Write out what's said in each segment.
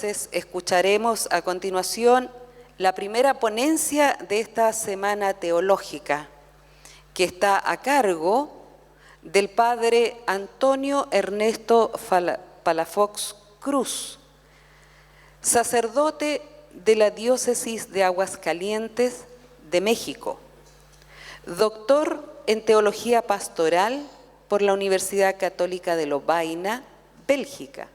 entonces escucharemos a continuación la primera ponencia de esta semana teológica, que está a cargo del padre Antonio Ernesto Palafox Cruz, sacerdote de la Diócesis de Aguascalientes de México, doctor en Teología Pastoral por la Universidad Católica de Lovaina, Bélgica,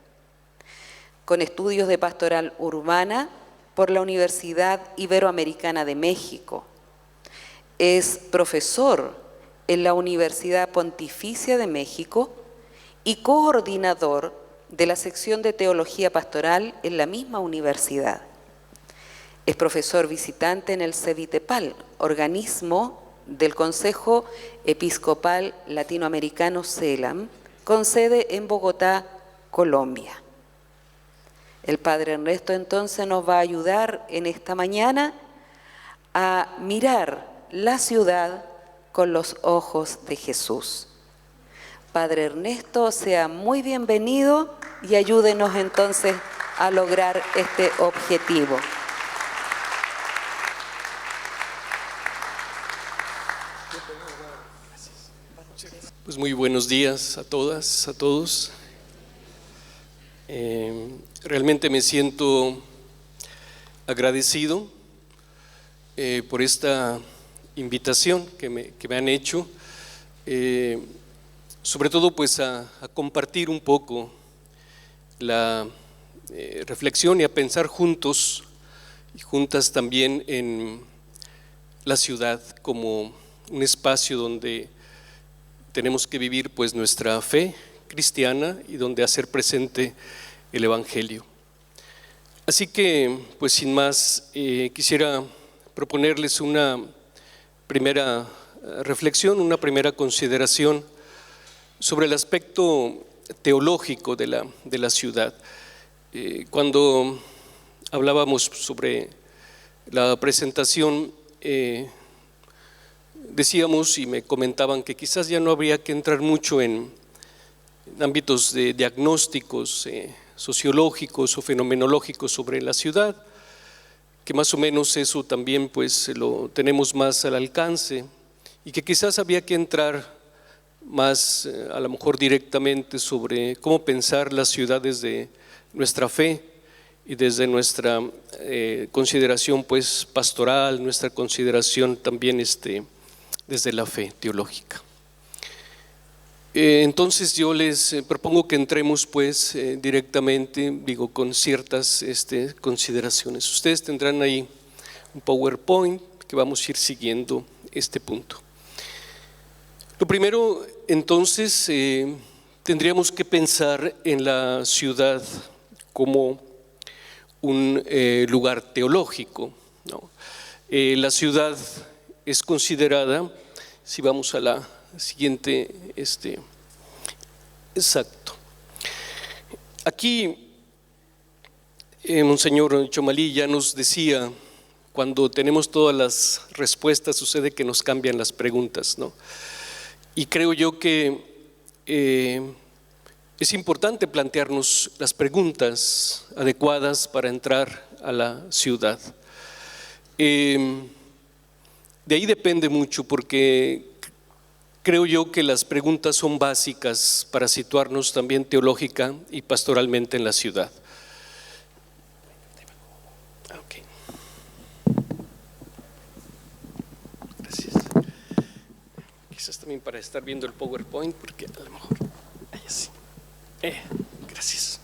con estudios de Pastoral Urbana por la Universidad Iberoamericana de México. Es profesor en la Universidad Pontificia de México y coordinador de la sección de Teología Pastoral en la misma universidad. Es profesor visitante en el CEVITEPAL, organismo del Consejo Episcopal Latinoamericano CELAM, con sede en Bogotá, Colombia. El padre Ernesto entonces nos va a ayudar en esta mañana a mirar la ciudad con los ojos de Jesús. Padre Ernesto, sea muy bienvenido y ayúdenos entonces a lograr este objetivo. Pues muy buenos días a todas, a todos. Realmente me siento agradecido por esta invitación que me han hecho, sobre todo pues a compartir un poco la reflexión y a pensar juntos y juntas también en la ciudad como un espacio donde tenemos que vivir pues nuestra fe cristiana y donde hacer presente el Evangelio. Así que pues sin más quisiera proponerles una primera reflexión, una primera consideración sobre el aspecto teológico de la ciudad. Cuando hablábamos sobre la presentación, decíamos y me comentaban que quizás ya no habría que entrar mucho en ámbitos de diagnósticos sociológicos o fenomenológicos sobre la ciudad, que más o menos eso también pues lo tenemos más al alcance y que quizás había que entrar más a lo mejor directamente sobre cómo pensar la ciudad desde nuestra fe y desde nuestra consideración pues pastoral, nuestra consideración también desde la fe teológica. Entonces yo les propongo que entremos pues directamente, digo, con ciertas consideraciones. Ustedes tendrán ahí un PowerPoint que vamos a ir siguiendo este punto. Lo primero, entonces, tendríamos que pensar en la ciudad como un lugar teológico, ¿no? La ciudad es considerada, si vamos a la siguiente, exacto. Aquí Monseñor Chomalí ya nos decía, cuando tenemos todas las respuestas sucede que nos cambian las preguntas, ¿no? Y creo yo que es importante plantearnos las preguntas adecuadas para entrar a la ciudad. De ahí depende mucho, porque creo yo que las preguntas son básicas para situarnos también teológica y pastoralmente en la ciudad. Okay. Gracias. Quizás también para estar viendo el PowerPoint, porque a lo mejor ahí sí. Gracias.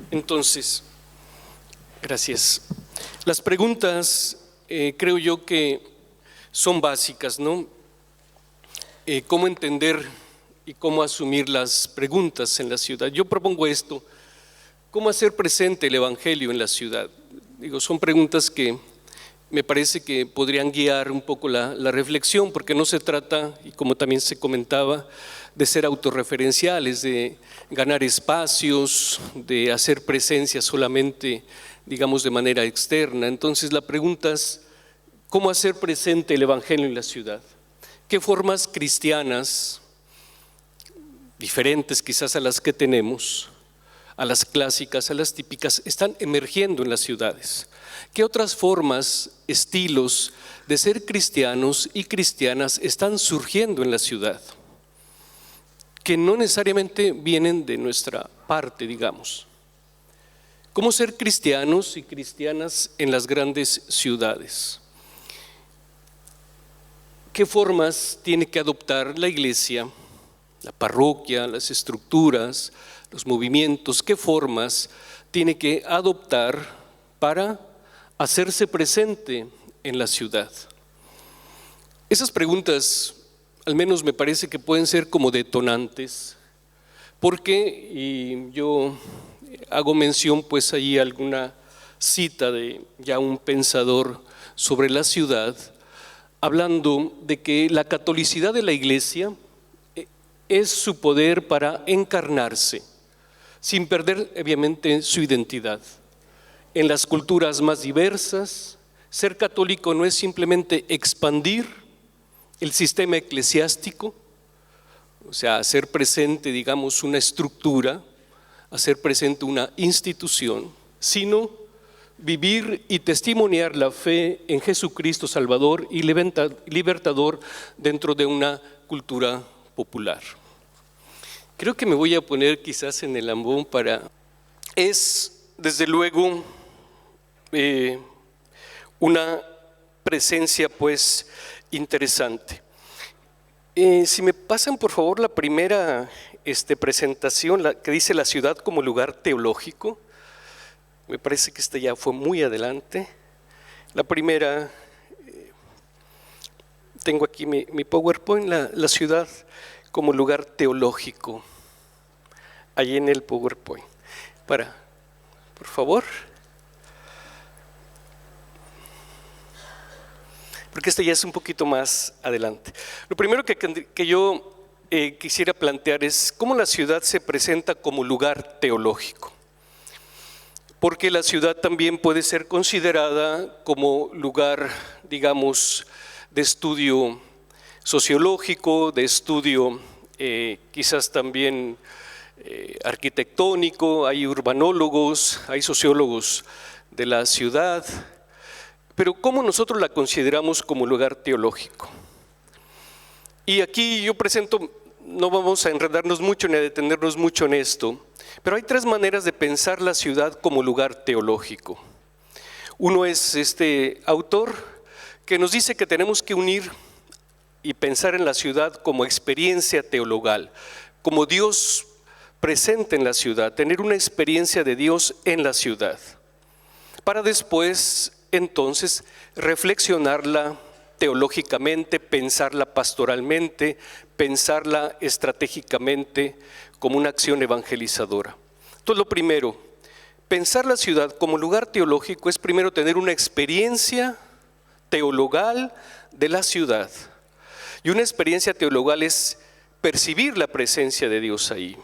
Entonces, gracias. Las preguntas creo yo que son básicas, ¿no? Cómo entender y cómo asumir las preguntas en la ciudad. Yo propongo esto: ¿cómo hacer presente el Evangelio en la ciudad? Digo, son preguntas que me parece que podrían guiar un poco la reflexión, porque no se trata, y como también se comentaba, de ser autorreferenciales, de ganar espacios, de hacer presencia solamente, digamos, de manera externa. Entonces la pregunta es: ¿cómo hacer presente el Evangelio en la ciudad? ¿Qué formas cristianas, diferentes quizás a las que tenemos, a las clásicas, a las típicas, están emergiendo en las ciudades. ¿Qué otras formas, estilos de ser cristianos y cristianas están surgiendo en la ciudad? Que no necesariamente vienen de nuestra parte, digamos. ¿Cómo ser cristianos y cristianas en las grandes ciudades? ¿Qué formas tiene que adoptar la iglesia, la parroquia, las estructuras, los movimientos? ¿Qué formas tiene que adoptar para hacerse presente en la ciudad? Esas preguntas, al menos me parece que pueden ser como detonantes, porque, y yo hago mención pues ahí alguna cita de ya un pensador sobre la ciudad, hablando de que la catolicidad de la iglesia es su poder para encarnarse, sin perder obviamente su identidad. En las culturas más diversas, ser católico no es simplemente expandir el sistema eclesiástico, o sea, hacer presente, digamos, una estructura, hacer presente una institución, sino vivir y testimoniar la fe en Jesucristo Salvador y libertador dentro de una cultura popular. Creo que me voy a poner quizás en el ambón es desde luego una presencia pues interesante. Si me pasan por favor la primera presentación, la que dice la ciudad como lugar teológico, me parece que esta ya fue muy adelante. La primera, tengo aquí mi PowerPoint, la ciudad como lugar teológico, ahí en el PowerPoint. Por favor. Porque esta ya es un poquito más adelante. Lo primero que yo quisiera plantear es cómo la ciudad se presenta como lugar teológico. Porque la ciudad también puede ser considerada como lugar, digamos, de estudio sociológico, de estudio quizás también arquitectónico, hay urbanólogos, hay sociólogos de la ciudad, pero ¿cómo nosotros la consideramos como lugar teológico? Y aquí yo presento, no vamos a enredarnos mucho ni a detenernos mucho en esto, pero hay tres maneras de pensar la ciudad como lugar teológico. Uno es este autor que nos dice que tenemos que unir y pensar en la ciudad como experiencia teologal, como Dios presente en la ciudad, tener una experiencia de Dios en la ciudad, para después entonces reflexionarla teológicamente, pensarla pastoralmente, pensarla estratégicamente como una acción evangelizadora. Entonces lo primero, pensar la ciudad como lugar teológico es primero tener una experiencia teologal de la ciudad. Y una experiencia teologal es percibir la presencia de Dios ahí,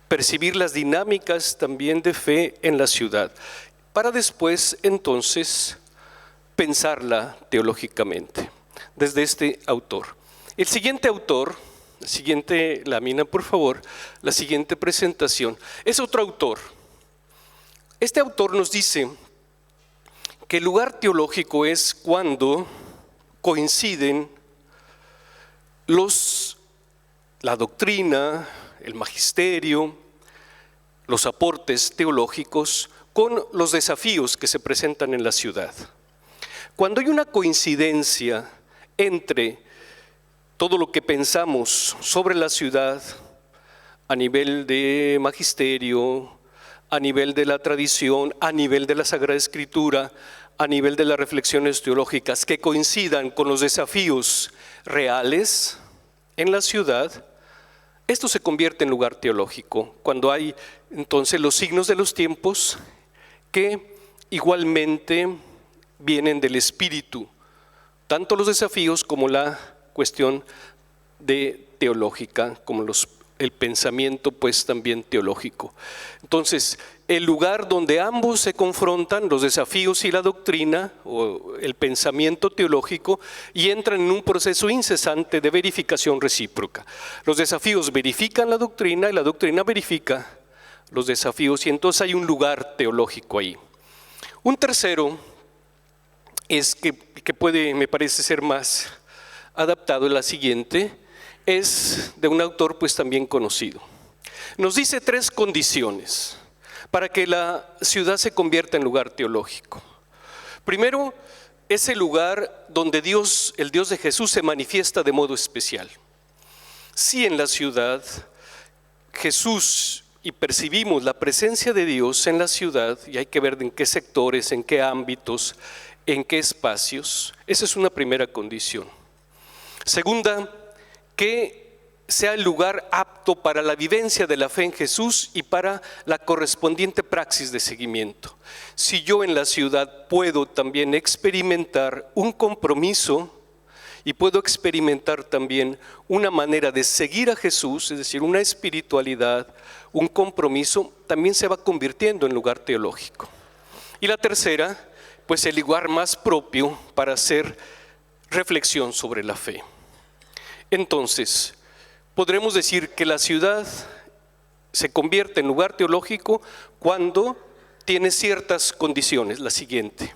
percibir las dinámicas también de fe en la ciudad, para después entonces pensarla teológicamente, desde este autor. El siguiente autor, la siguiente lámina por favor, la siguiente presentación, es otro autor. Este autor nos dice que el lugar teológico es cuando coinciden la doctrina, el magisterio, los aportes teológicos con los desafíos que se presentan en la ciudad. Cuando hay una coincidencia entre todo lo que pensamos sobre la ciudad a nivel de magisterio, a nivel de la tradición, a nivel de la Sagrada Escritura, a nivel de las reflexiones teológicas que coincidan con los desafíos reales en la ciudad, esto se convierte en lugar teológico, cuando hay entonces los signos de los tiempos que igualmente vienen del Espíritu, tanto los desafíos como la cuestión de teológica, como el pensamiento pues también teológico. Entonces, el lugar donde ambos se confrontan, los desafíos y la doctrina o el pensamiento teológico, y entran en un proceso incesante de verificación recíproca. Los desafíos verifican la doctrina y la doctrina verifica los desafíos, y entonces hay un lugar teológico ahí. Un tercero es que puede, me parece ser más adaptado, la siguiente, es de un autor pues también conocido. Nos dice 3 condiciones para que la ciudad se convierta en lugar teológico. Primero, es el lugar donde Dios, el Dios de Jesús, se manifiesta de modo especial. Si en la ciudad Jesús y percibimos la presencia de Dios en la ciudad, y hay que ver en qué sectores, en qué ámbitos, en qué espacios, esa es una primera condición. Segunda, que sea el lugar apto para la vivencia de la fe en Jesús y para la correspondiente praxis de seguimiento. Si yo en la ciudad puedo también experimentar un compromiso y puedo experimentar también una manera de seguir a Jesús, es decir, una espiritualidad, un compromiso, también se va convirtiendo en lugar teológico. Y la tercera, pues el lugar más propio para hacer reflexión sobre la fe. Entonces, podremos decir que la ciudad se convierte en lugar teológico cuando tiene ciertas condiciones. La siguiente.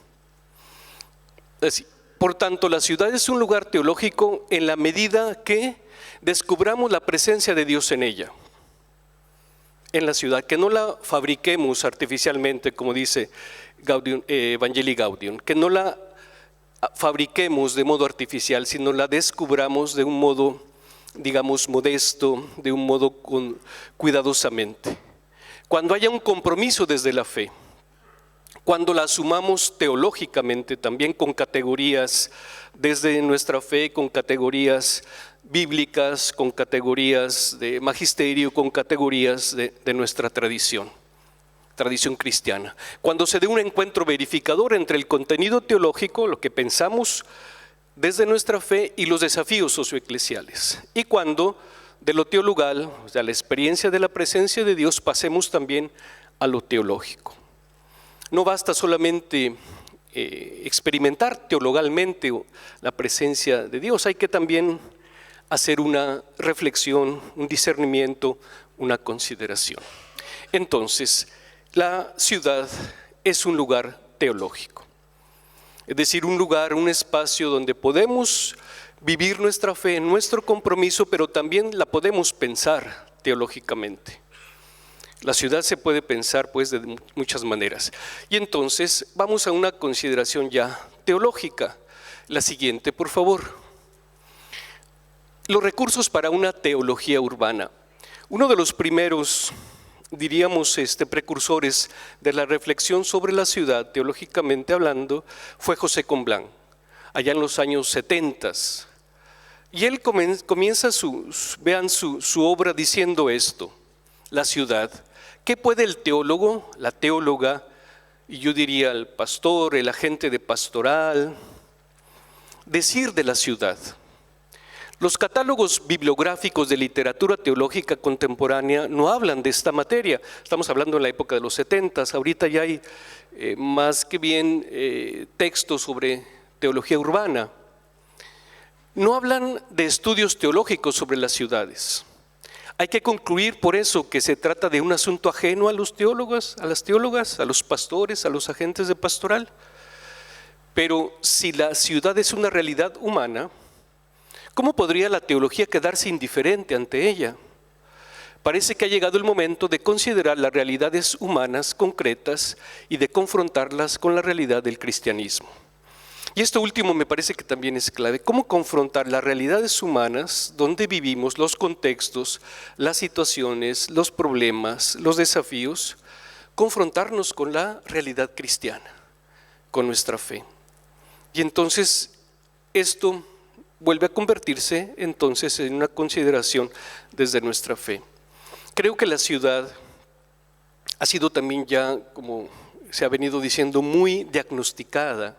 Por tanto, la ciudad es un lugar teológico en la medida que descubramos la presencia de Dios en ella, en la ciudad, que no la fabriquemos artificialmente, como dice Evangelii Gaudium, que no la fabriquemos de modo artificial, sino la descubramos de un modo, digamos, modesto, de un modo cuidadosamente. Cuando haya un compromiso desde la fe, cuando la asumamos teológicamente también con categorías desde nuestra fe, con categorías bíblicas, con categorías de magisterio, con categorías de nuestra tradición cristiana. Cuando se dé un encuentro verificador entre el contenido teológico, lo que pensamos desde nuestra fe, y los desafíos socioeclesiales. Y cuando de lo teologal, o sea, la experiencia de la presencia de Dios, pasemos también a lo teológico. No basta solamente experimentar teologalmente la presencia de Dios, hay que también hacer una reflexión, un discernimiento, una consideración. Entonces, la ciudad es un lugar teológico. Es decir, un lugar, un espacio donde podemos vivir nuestra fe, nuestro compromiso, pero también la podemos pensar teológicamente. La ciudad se puede pensar pues de muchas maneras. Y entonces vamos a una consideración ya teológica. La siguiente, por favor. Los recursos para una teología urbana. Uno de los primeros, diríamos, precursores de la reflexión sobre la ciudad, teológicamente hablando, fue José Comblan, allá en los años 70. Y él comienza su obra diciendo esto: la ciudad. ¿Qué puede el teólogo, la teóloga, y yo diría el pastor, el agente de pastoral, decir de la ciudad? Los catálogos bibliográficos de literatura teológica contemporánea no hablan de esta materia. Estamos hablando en la época de los 70, ahorita ya hay más que bien textos sobre teología urbana. No hablan de estudios teológicos sobre las ciudades. Hay que concluir por eso que se trata de un asunto ajeno a los teólogos, a las teólogas, a los pastores, a los agentes de pastoral. Pero si la ciudad es una realidad humana, ¿cómo podría la teología quedarse indiferente ante ella? Parece que ha llegado el momento de considerar las realidades humanas concretas y de confrontarlas con la realidad del cristianismo. Y esto último me parece que también es clave. ¿Cómo confrontar las realidades humanas donde vivimos, los contextos, las situaciones, los problemas, los desafíos? Confrontarnos con la realidad cristiana, con nuestra fe. Y entonces esto vuelve a convertirse entonces en una consideración desde nuestra fe. Creo que la ciudad ha sido también ya, como se ha venido diciendo, muy diagnosticada.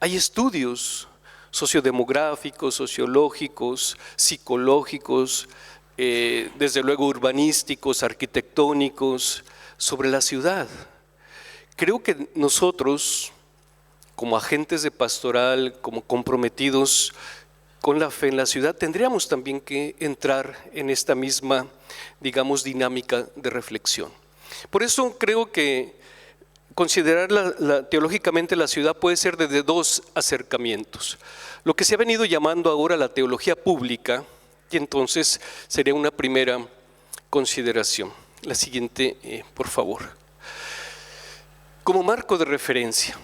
Hay estudios sociodemográficos, sociológicos, psicológicos, desde luego urbanísticos, arquitectónicos, sobre la ciudad. Creo que nosotros, como agentes de pastoral, como comprometidos con la fe en la ciudad, tendríamos también que entrar en esta misma, digamos, dinámica de reflexión. Por eso creo que considerar teológicamente la ciudad puede ser desde dos acercamientos. Lo que se ha venido llamando ahora la teología pública, y entonces sería una primera consideración. La siguiente, por favor. Como marco de referencia,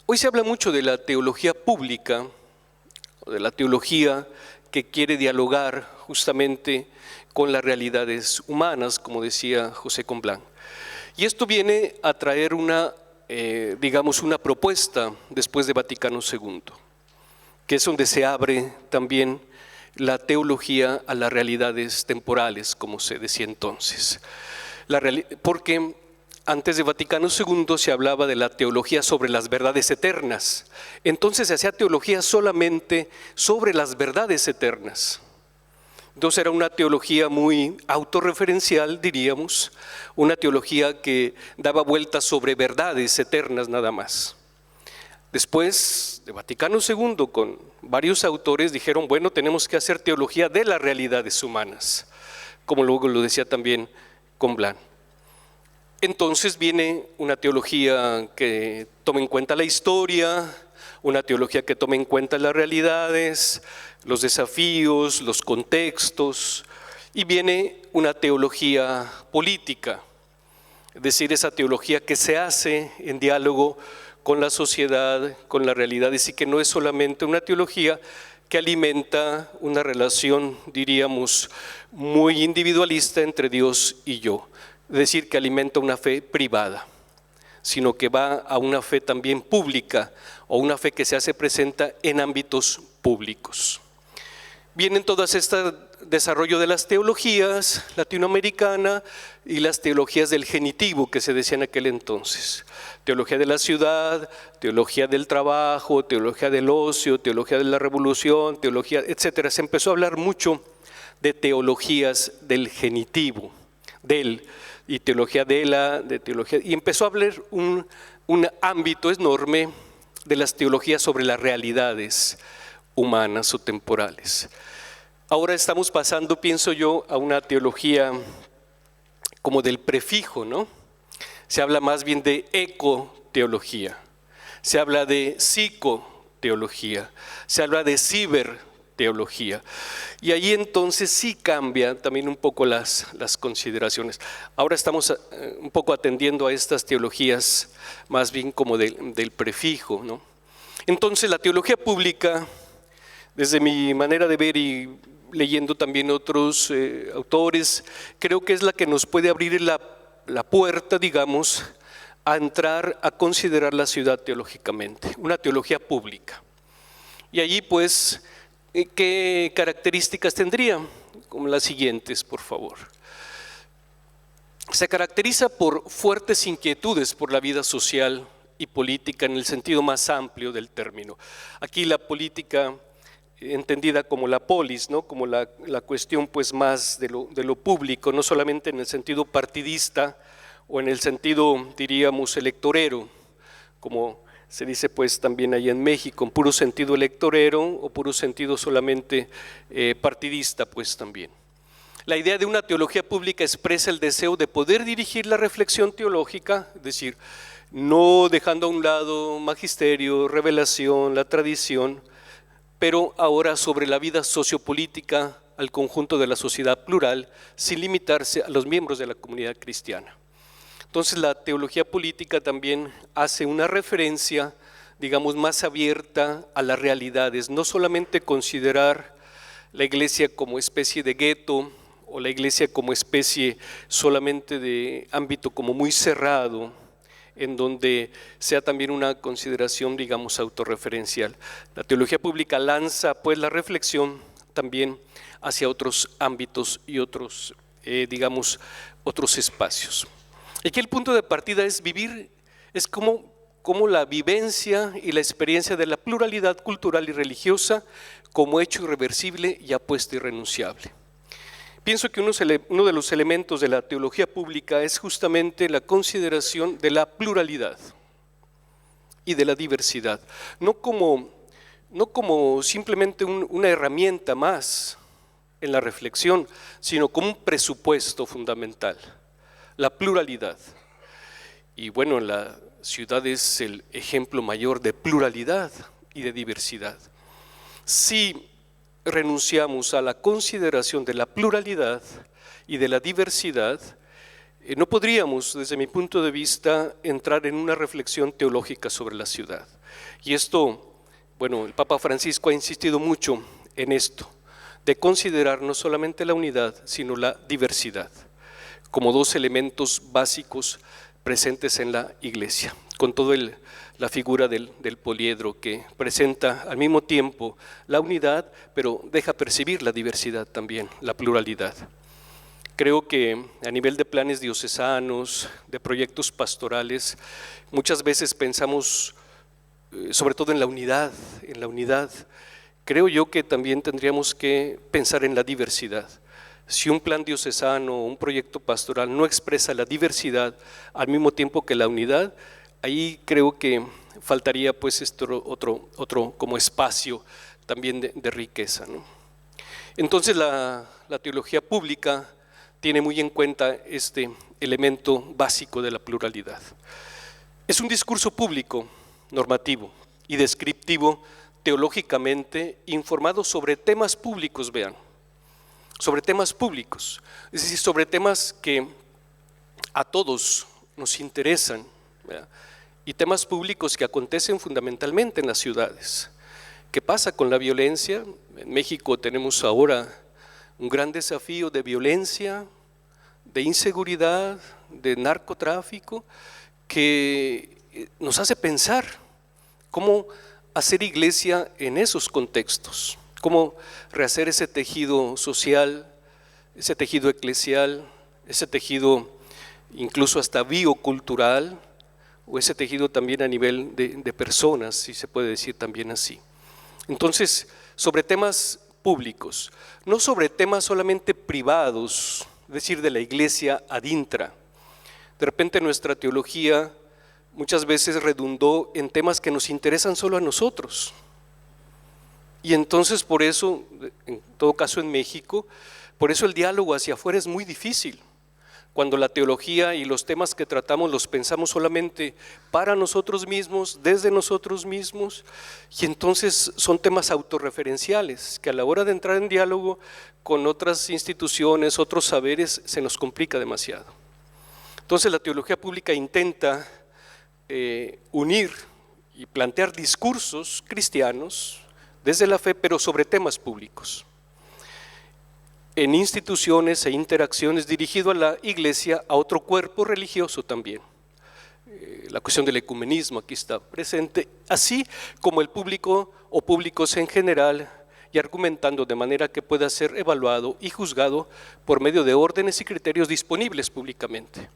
hoy se habla mucho de la teología pública, o de la teología que quiere dialogar justamente con las realidades humanas, como decía José Comblan. Y esto viene a traer una propuesta después de Vaticano II, que es donde se abre también la teología a las realidades temporales, como se decía entonces. Porque antes de Vaticano II se hablaba de la teología sobre las verdades eternas, entonces se hacía teología solamente sobre las verdades eternas. Entonces era una teología muy autorreferencial, diríamos, una teología que daba vueltas sobre verdades eternas nada más. Después de Vaticano II, con varios autores dijeron, bueno, tenemos que hacer teología de las realidades humanas, como luego lo decía también Comblan. Entonces viene una teología que tome en cuenta la historia, una teología que tome en cuenta las realidades, los desafíos, los contextos, y viene una teología política, es decir, esa teología que se hace en diálogo con la sociedad, con las realidades, y que no es solamente una teología que alimenta una relación, diríamos, muy individualista entre Dios y yo, es decir, que alimenta una fe privada, sino que va a una fe también pública, o una fe que se hace presente en ámbitos públicos. Vienen todas estas desarrollo de las teologías latinoamericanas y las teologías del genitivo que se decía en aquel entonces. Teología de la ciudad, teología del trabajo, teología del ocio, teología de la revolución, teología, etcétera. Se empezó a hablar mucho de teologías del genitivo, y teología de teología, y empezó a hablar un ámbito enorme de las teologías sobre las realidades humanas o temporales. Ahora estamos pasando, pienso yo, a una teología como del prefijo, ¿no? Se habla más bien de ecoteología, se habla de psicoteología, se habla de ciberteología. Y ahí entonces sí cambia también un poco las consideraciones. Ahora estamos un poco atendiendo a estas teologías más bien como del prefijo, ¿no? Entonces la teología pública, desde mi manera de ver y leyendo también otros autores, creo que es la que nos puede abrir la puerta, digamos, a entrar a considerar la ciudad teológicamente, una teología pública. Y allí pues, ¿qué características tendría? Como las siguientes, por favor. Se caracteriza por fuertes inquietudes por la vida social y política en el sentido más amplio del término. Aquí la política entendida como la polis, ¿no? Como la cuestión pues más de lo público, no solamente en el sentido partidista o en el sentido, diríamos, electorero, como se dice pues también allá en México, en puro sentido electorero o puro sentido solamente partidista pues también. La idea de una teología pública expresa el deseo de poder dirigir la reflexión teológica, es decir, no dejando a un lado magisterio, revelación, la tradición, pero ahora sobre la vida sociopolítica al conjunto de la sociedad plural, sin limitarse a los miembros de la comunidad cristiana. Entonces la teología política también hace una referencia, digamos, más abierta a las realidades, no solamente considerar la iglesia como especie de gueto o la iglesia como especie solamente de ámbito como muy cerrado, en donde sea también una consideración, digamos, autorreferencial. La teología pública lanza pues la reflexión también hacia otros ámbitos y otros, digamos, otros espacios. Aquí el punto de partida es vivir, es como la vivencia y la experiencia de la pluralidad cultural y religiosa como hecho irreversible y apuesta irrenunciable. Pienso que uno de los elementos de la teología pública es justamente la consideración de la pluralidad y de la diversidad, no como simplemente una herramienta más en la reflexión, sino como un presupuesto fundamental, la pluralidad. Y bueno, la ciudad es el ejemplo mayor de pluralidad y de diversidad. Si renunciamos a la consideración de la pluralidad y de la diversidad, no podríamos, desde mi punto de vista, entrar en una reflexión teológica sobre la ciudad. Y esto, bueno, el Papa Francisco ha insistido mucho en esto, de considerar no solamente la unidad, sino la diversidad, como dos elementos básicos presentes en la Iglesia, con toda la figura del poliedro que presenta al mismo tiempo la unidad, pero deja percibir la diversidad también, la pluralidad. Creo que a nivel de planes diocesanos, de proyectos pastorales, muchas veces pensamos sobre todo en la unidad, Creo yo que también tendríamos que pensar en la diversidad. Si un plan diocesano o un proyecto pastoral no expresa la diversidad al mismo tiempo que la unidad, ahí creo que faltaría pues otro como espacio también de riqueza, ¿no? Entonces la teología pública tiene muy en cuenta este elemento básico de la pluralidad. Es un discurso público, normativo y descriptivo, teológicamente informado sobre temas públicos, vean, sobre temas públicos, es decir, sobre temas que a todos nos interesan, ¿verdad? Y temas públicos que acontecen fundamentalmente en las ciudades. ¿Qué pasa con la violencia? En México tenemos ahora un gran desafío de violencia, de inseguridad, de narcotráfico, que nos hace pensar cómo hacer iglesia en esos contextos, cómo rehacer ese tejido social, ese tejido eclesial, ese tejido incluso hasta biocultural, o ese tejido también a nivel de personas, si se puede decir también así. Entonces, sobre temas públicos, no sobre temas solamente privados, es decir, de la iglesia ad intra. De repente nuestra teología muchas veces redundó en temas que nos interesan solo a nosotros. Y entonces por eso, en todo caso en México, por eso el diálogo hacia afuera es muy difícil. Cuando la teología y los temas que tratamos los pensamos solamente para nosotros mismos, desde nosotros mismos, y entonces son temas autorreferenciales, que a la hora de entrar en diálogo con otras instituciones, otros saberes, se nos complica demasiado. Entonces la teología pública intenta unir y plantear discursos cristianos desde la fe, pero sobre temas públicos, en instituciones e interacciones dirigido a la iglesia, a otro cuerpo religioso también. La cuestión del ecumenismo aquí está presente, así como el público o públicos en general, y argumentando de manera que pueda ser evaluado y juzgado por medio de órdenes y criterios disponibles públicamente.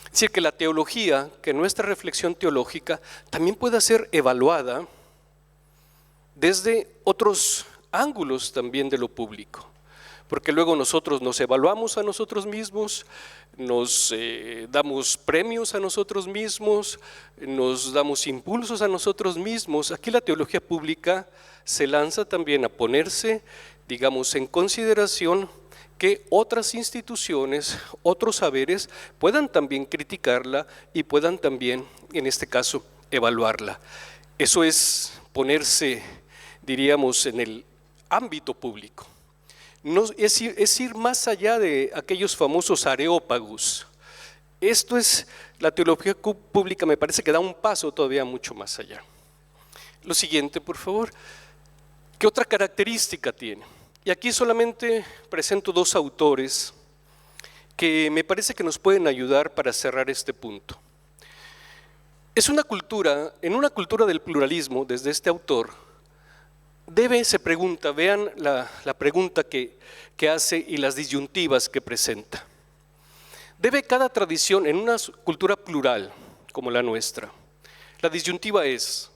Es decir, que la teología, que nuestra reflexión teológica también pueda ser evaluada desde otros ángulos también de lo público, porque luego nosotros nos evaluamos a nosotros mismos, nos damos premios a nosotros mismos, nos damos impulsos a nosotros mismos. Aquí la teología pública se lanza también a ponerse, digamos, en consideración que otras instituciones, otros saberes puedan también criticarla y puedan también, en este caso, evaluarla. Eso es ponerse, diríamos, en el ámbito público. No, es ir más allá de aquellos famosos areópagos. Esto es, la teología pública me parece que da un paso todavía mucho más allá. Lo siguiente, por favor. ¿Qué otra característica tiene? Y aquí solamente presento dos autores que me parece que nos pueden ayudar para cerrar este punto. Es una cultura, en una cultura del pluralismo, desde este autor, se pregunta, vean la pregunta que hace y las disyuntivas que presenta. ¿Debe cada tradición, en una cultura plural como la nuestra, la disyuntiva es,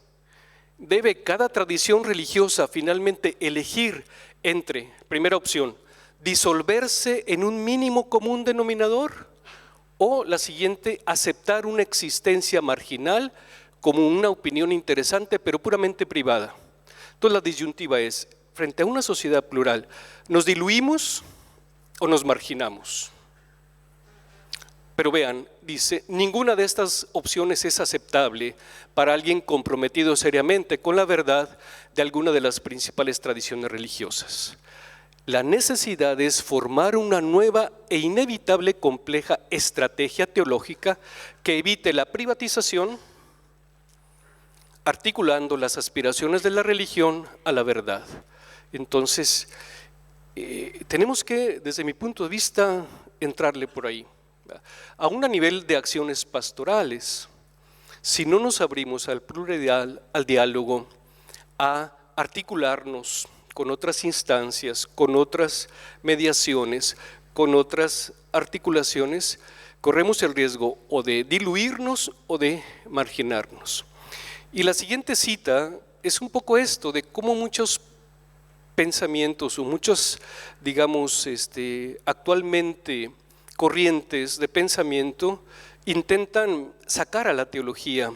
¿debe cada tradición religiosa finalmente elegir entre, primera opción, disolverse en un mínimo común denominador, o la siguiente, aceptar una existencia marginal como una opinión interesante pero puramente privada? Entonces la disyuntiva es, frente a una sociedad plural, ¿nos diluimos o nos marginamos? Pero vean, dice, ninguna de estas opciones es aceptable para alguien comprometido seriamente con la verdad de alguna de las principales tradiciones religiosas. La necesidad es formar una nueva e inevitable compleja estrategia teológica que evite la privatización, articulando las aspiraciones de la religión a la verdad. Entonces, tenemos que, desde mi punto de vista, entrarle por ahí. Aún a nivel de acciones pastorales, si no nos abrimos al pluralidad, al diálogo, a articularnos con otras instancias, con otras mediaciones, con otras articulaciones, corremos el riesgo o de diluirnos o de marginarnos. Y la siguiente cita es un poco esto, de cómo muchos pensamientos o muchos, digamos, actualmente corrientes de pensamiento intentan sacar a la teología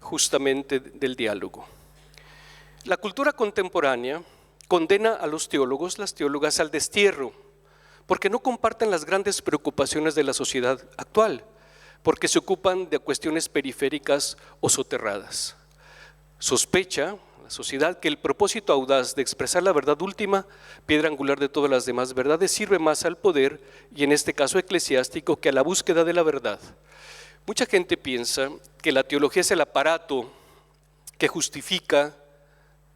justamente del diálogo. La cultura contemporánea condena a los teólogos, las teólogas, al destierro, porque no comparten las grandes preocupaciones de la sociedad actual, porque se ocupan de cuestiones periféricas o soterradas. Sospecha la sociedad que el propósito audaz de expresar la verdad última, piedra angular de todas las demás verdades, sirve más al poder, y en este caso eclesiástico, que a la búsqueda de la verdad. Mucha gente piensa que la teología es el aparato que justifica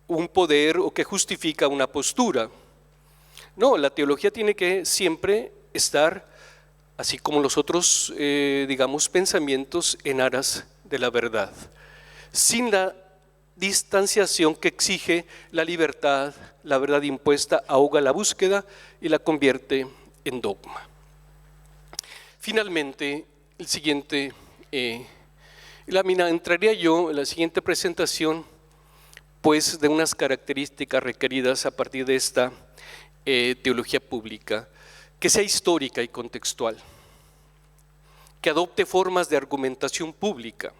un poder o que justifica una postura. No, la teología tiene que siempre estar, así como los otros, digamos, pensamientos, en aras de la verdad, sin la distanciación que exige la libertad. La verdad impuesta ahoga la búsqueda y la convierte en dogma. Finalmente, el siguiente lámina, entraría yo en la siguiente presentación, pues, de unas características requeridas a partir de esta teología pública, que sea histórica y contextual, que adopte formas de argumentación pública,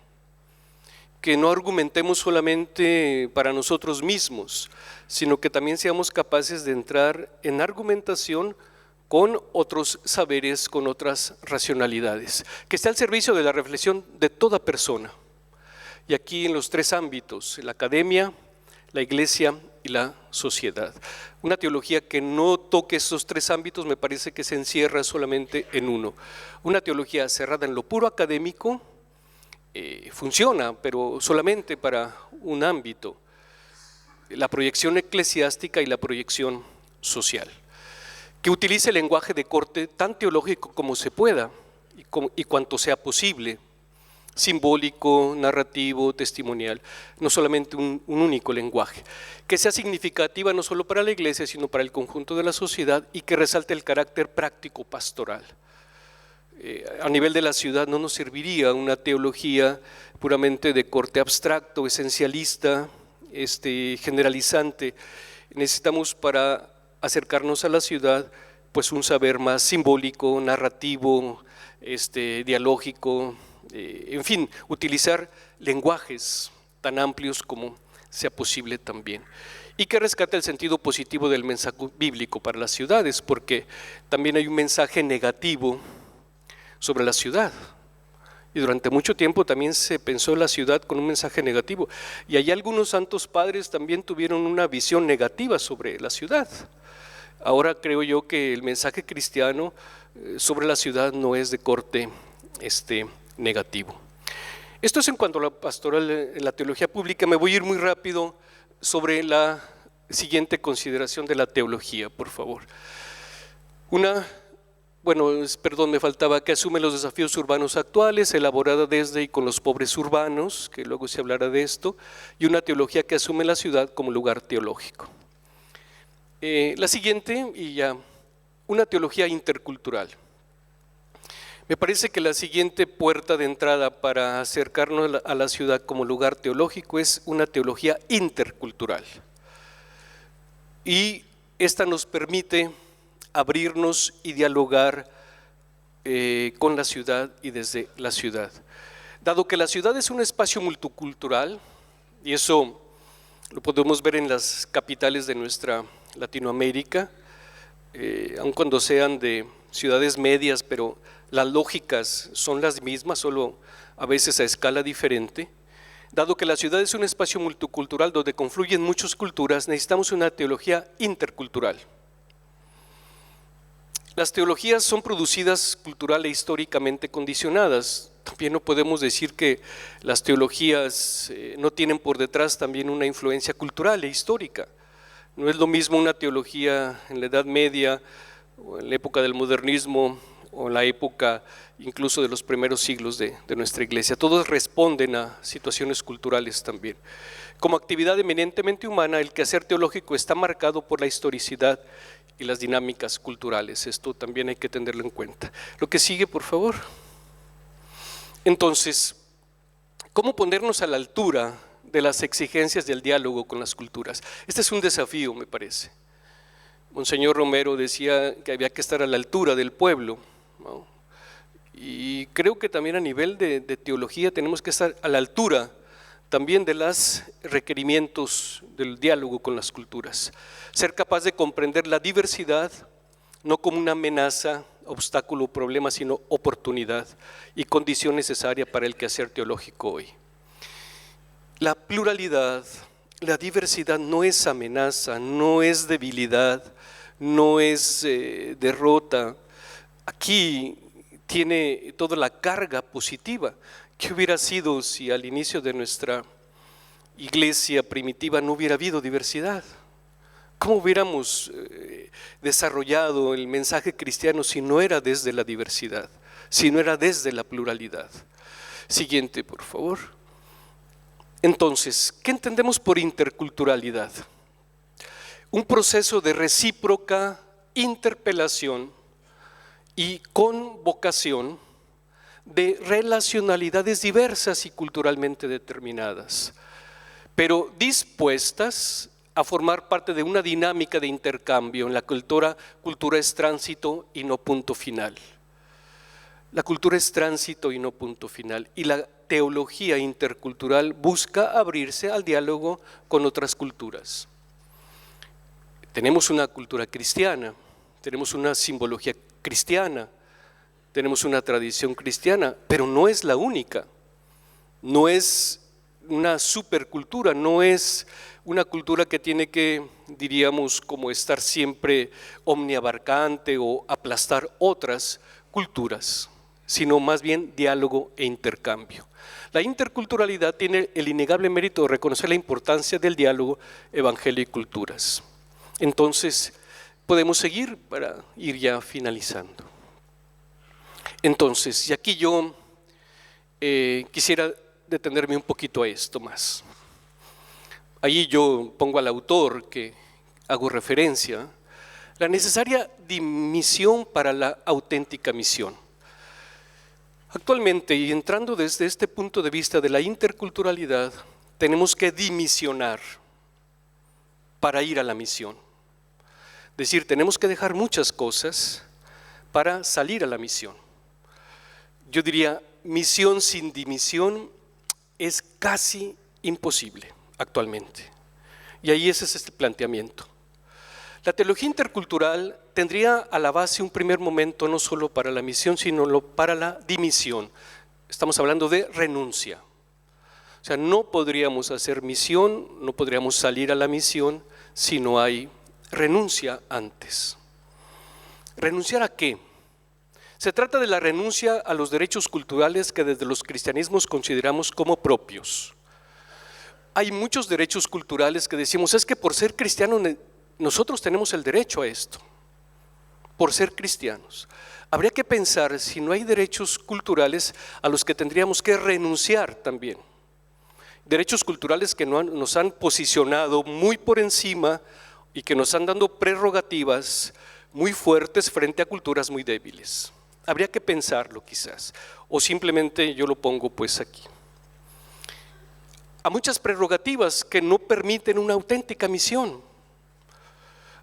que no argumentemos solamente para nosotros mismos, sino que también seamos capaces de entrar en argumentación con otros saberes, con otras racionalidades, que esté al servicio de la reflexión de toda persona. Y aquí en los tres ámbitos, la academia, la iglesia y la sociedad. Una teología que no toque esos tres ámbitos me parece que se encierra solamente en uno. Una teología cerrada en lo puro académico funciona, pero solamente para un ámbito, la proyección eclesiástica y la proyección social, que utilice el lenguaje de corte tan teológico como se pueda y cuanto sea posible, simbólico, narrativo, testimonial, no solamente un único lenguaje, que sea significativa no solo para la iglesia, sino para el conjunto de la sociedad, y que resalte el carácter práctico pastoral. A nivel de la ciudad no nos serviría una teología puramente de corte abstracto, esencialista, generalizante. Necesitamos, para acercarnos a la ciudad, pues un saber más simbólico, narrativo, dialógico, en fin, utilizar lenguajes tan amplios como sea posible también, y que rescate el sentido positivo del mensaje bíblico para las ciudades, porque también hay un mensaje negativo sobre la ciudad, y durante mucho tiempo también se pensó la ciudad con un mensaje negativo, y hay algunos santos padres también tuvieron una visión negativa sobre la ciudad. Ahora creo yo que el mensaje cristiano sobre la ciudad no es de corte negativo. Esto es en cuanto a la pastoral en la teología pública. Me voy a ir muy rápido sobre la siguiente consideración de la teología, por favor. Me faltaba, que asume los desafíos urbanos actuales, elaborada desde y con los pobres urbanos, que luego se hablará de esto, y una teología que asume la ciudad como lugar teológico. La siguiente, y ya, una teología intercultural. Me parece que la siguiente puerta de entrada para acercarnos a la ciudad como lugar teológico es una teología intercultural. Y esta nos permite abrirnos y dialogar con la ciudad y desde la ciudad. Dado que la ciudad es un espacio multicultural, y eso lo podemos ver en las capitales de nuestra Latinoamérica, aun cuando sean de ciudades medias, pero las lógicas son las mismas, solo a veces a escala diferente. Dado que la ciudad es un espacio multicultural donde confluyen muchas culturas, necesitamos una teología intercultural. Las teologías son producidas cultural e históricamente condicionadas. También no podemos decir que las teologías no tienen por detrás también una influencia cultural e histórica. No es lo mismo una teología en la Edad Media, o en la época del modernismo, o en la época incluso de los primeros siglos de nuestra iglesia. Todos responden a situaciones culturales también. Como actividad eminentemente humana, el quehacer teológico está marcado por la historicidad y las dinámicas culturales. Esto también hay que tenerlo en cuenta. Lo que sigue, por favor. Entonces, ¿cómo ponernos a la altura de las exigencias del diálogo con las culturas? Este es un desafío, me parece. Monseñor Romero decía que había que estar a la altura del pueblo, ¿no? Y creo que también a nivel de teología tenemos que estar a la altura también de los requerimientos del diálogo con las culturas. Ser capaz de comprender la diversidad no como una amenaza, obstáculo o problema, sino oportunidad y condición necesaria para el quehacer teológico hoy. La pluralidad, la diversidad no es amenaza, no es debilidad, no es derrota. Aquí tiene toda la carga positiva. ¿Qué hubiera sido si al inicio de nuestra iglesia primitiva no hubiera habido diversidad? ¿Cómo hubiéramos desarrollado el mensaje cristiano si no era desde la diversidad, si no era desde la pluralidad? Siguiente, por favor. Entonces, ¿qué entendemos por interculturalidad? Un proceso de recíproca interpelación y convocación de relacionalidades diversas y culturalmente determinadas, pero dispuestas a formar parte de una dinámica de intercambio. En la cultura es tránsito y no punto final. La cultura es tránsito y no punto final, y la teología intercultural busca abrirse al diálogo con otras culturas. Tenemos una cultura cristiana, tenemos una simbología cristiana, tenemos una tradición cristiana, pero no es la única, no es una supercultura, no es una cultura que tiene que, diríamos, como estar siempre omniabarcante o aplastar otras culturas, sino más bien diálogo e intercambio. La interculturalidad tiene el innegable mérito de reconocer la importancia del diálogo evangelio y culturas. Entonces, podemos seguir para ir ya finalizando. Entonces, y aquí yo quisiera detenerme un poquito a esto más. Allí yo pongo al autor que hago referencia, la necesaria dimisión para la auténtica misión. Actualmente, y entrando desde este punto de vista de la interculturalidad, tenemos que dimisionar para ir a la misión. Es decir, tenemos que dejar muchas cosas para salir a la misión. Yo diría, misión sin dimisión es casi imposible actualmente. Y ahí ese es este planteamiento. La teología intercultural tendría a la base un primer momento no solo para la misión, sino para la dimisión. Estamos hablando de renuncia. O sea, no podríamos hacer misión, no podríamos salir a la misión si no hay renuncia antes. ¿Renunciar a qué? Se trata de la renuncia a los derechos culturales que desde los cristianismos consideramos como propios. Hay muchos derechos culturales que decimos, es que por ser cristianos nosotros tenemos el derecho a esto, por ser cristianos. Habría que pensar si no hay derechos culturales a los que tendríamos que renunciar también. Derechos culturales que nos han posicionado muy por encima y que nos han dado prerrogativas muy fuertes frente a culturas muy débiles. Habría que pensarlo quizás, o simplemente yo lo pongo pues aquí. A muchas prerrogativas que no permiten una auténtica misión,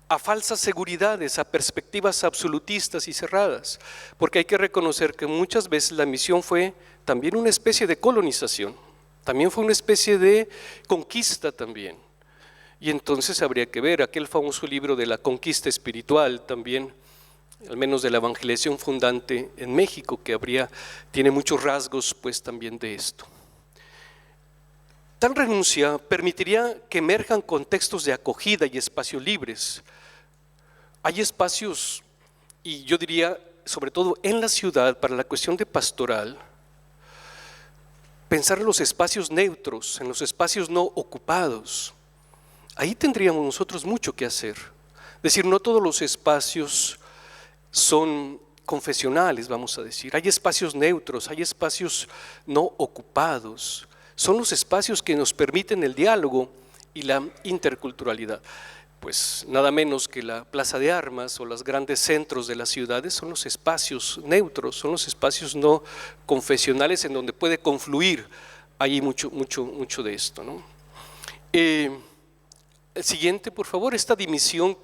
a falsas seguridades, a perspectivas absolutistas y cerradas, porque hay que reconocer que muchas veces la misión fue también una especie de colonización, también fue una especie de conquista también. Y entonces habría que ver aquel famoso libro de la conquista espiritual también, al menos de la evangelización fundante en México, que tiene muchos rasgos pues también de esto. Tal renuncia permitiría que emerjan contextos de acogida y espacios libres. Hay espacios, y yo diría, sobre todo en la ciudad, para la cuestión de pastoral, pensar en los espacios neutros, en los espacios no ocupados. Ahí tendríamos nosotros mucho que hacer. Es decir, no todos los espacios son confesionales, vamos a decir. Hay espacios neutros, hay espacios no ocupados. Son los espacios que nos permiten el diálogo y la interculturalidad. Pues nada menos que la Plaza de Armas o los grandes centros de las ciudades son los espacios neutros, son los espacios no confesionales en donde puede confluir ahí mucho de esto, ¿no? El siguiente, por favor, esta dimisión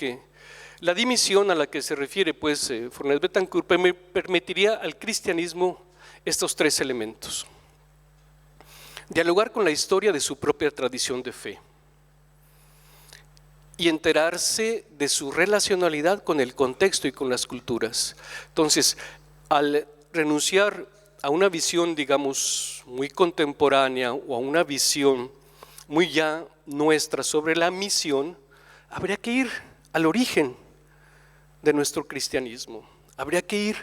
la dimisión a la que se refiere pues Fornés Betancourt permitiría al cristianismo estos tres elementos: dialogar con la historia de su propia tradición de fe y enterarse de su relacionalidad con el contexto y con las culturas. Entonces, al renunciar a una visión, digamos, muy contemporánea o a una visión muy ya nuestra sobre la misión, habría que ir al origen de nuestro cristianismo, habría que ir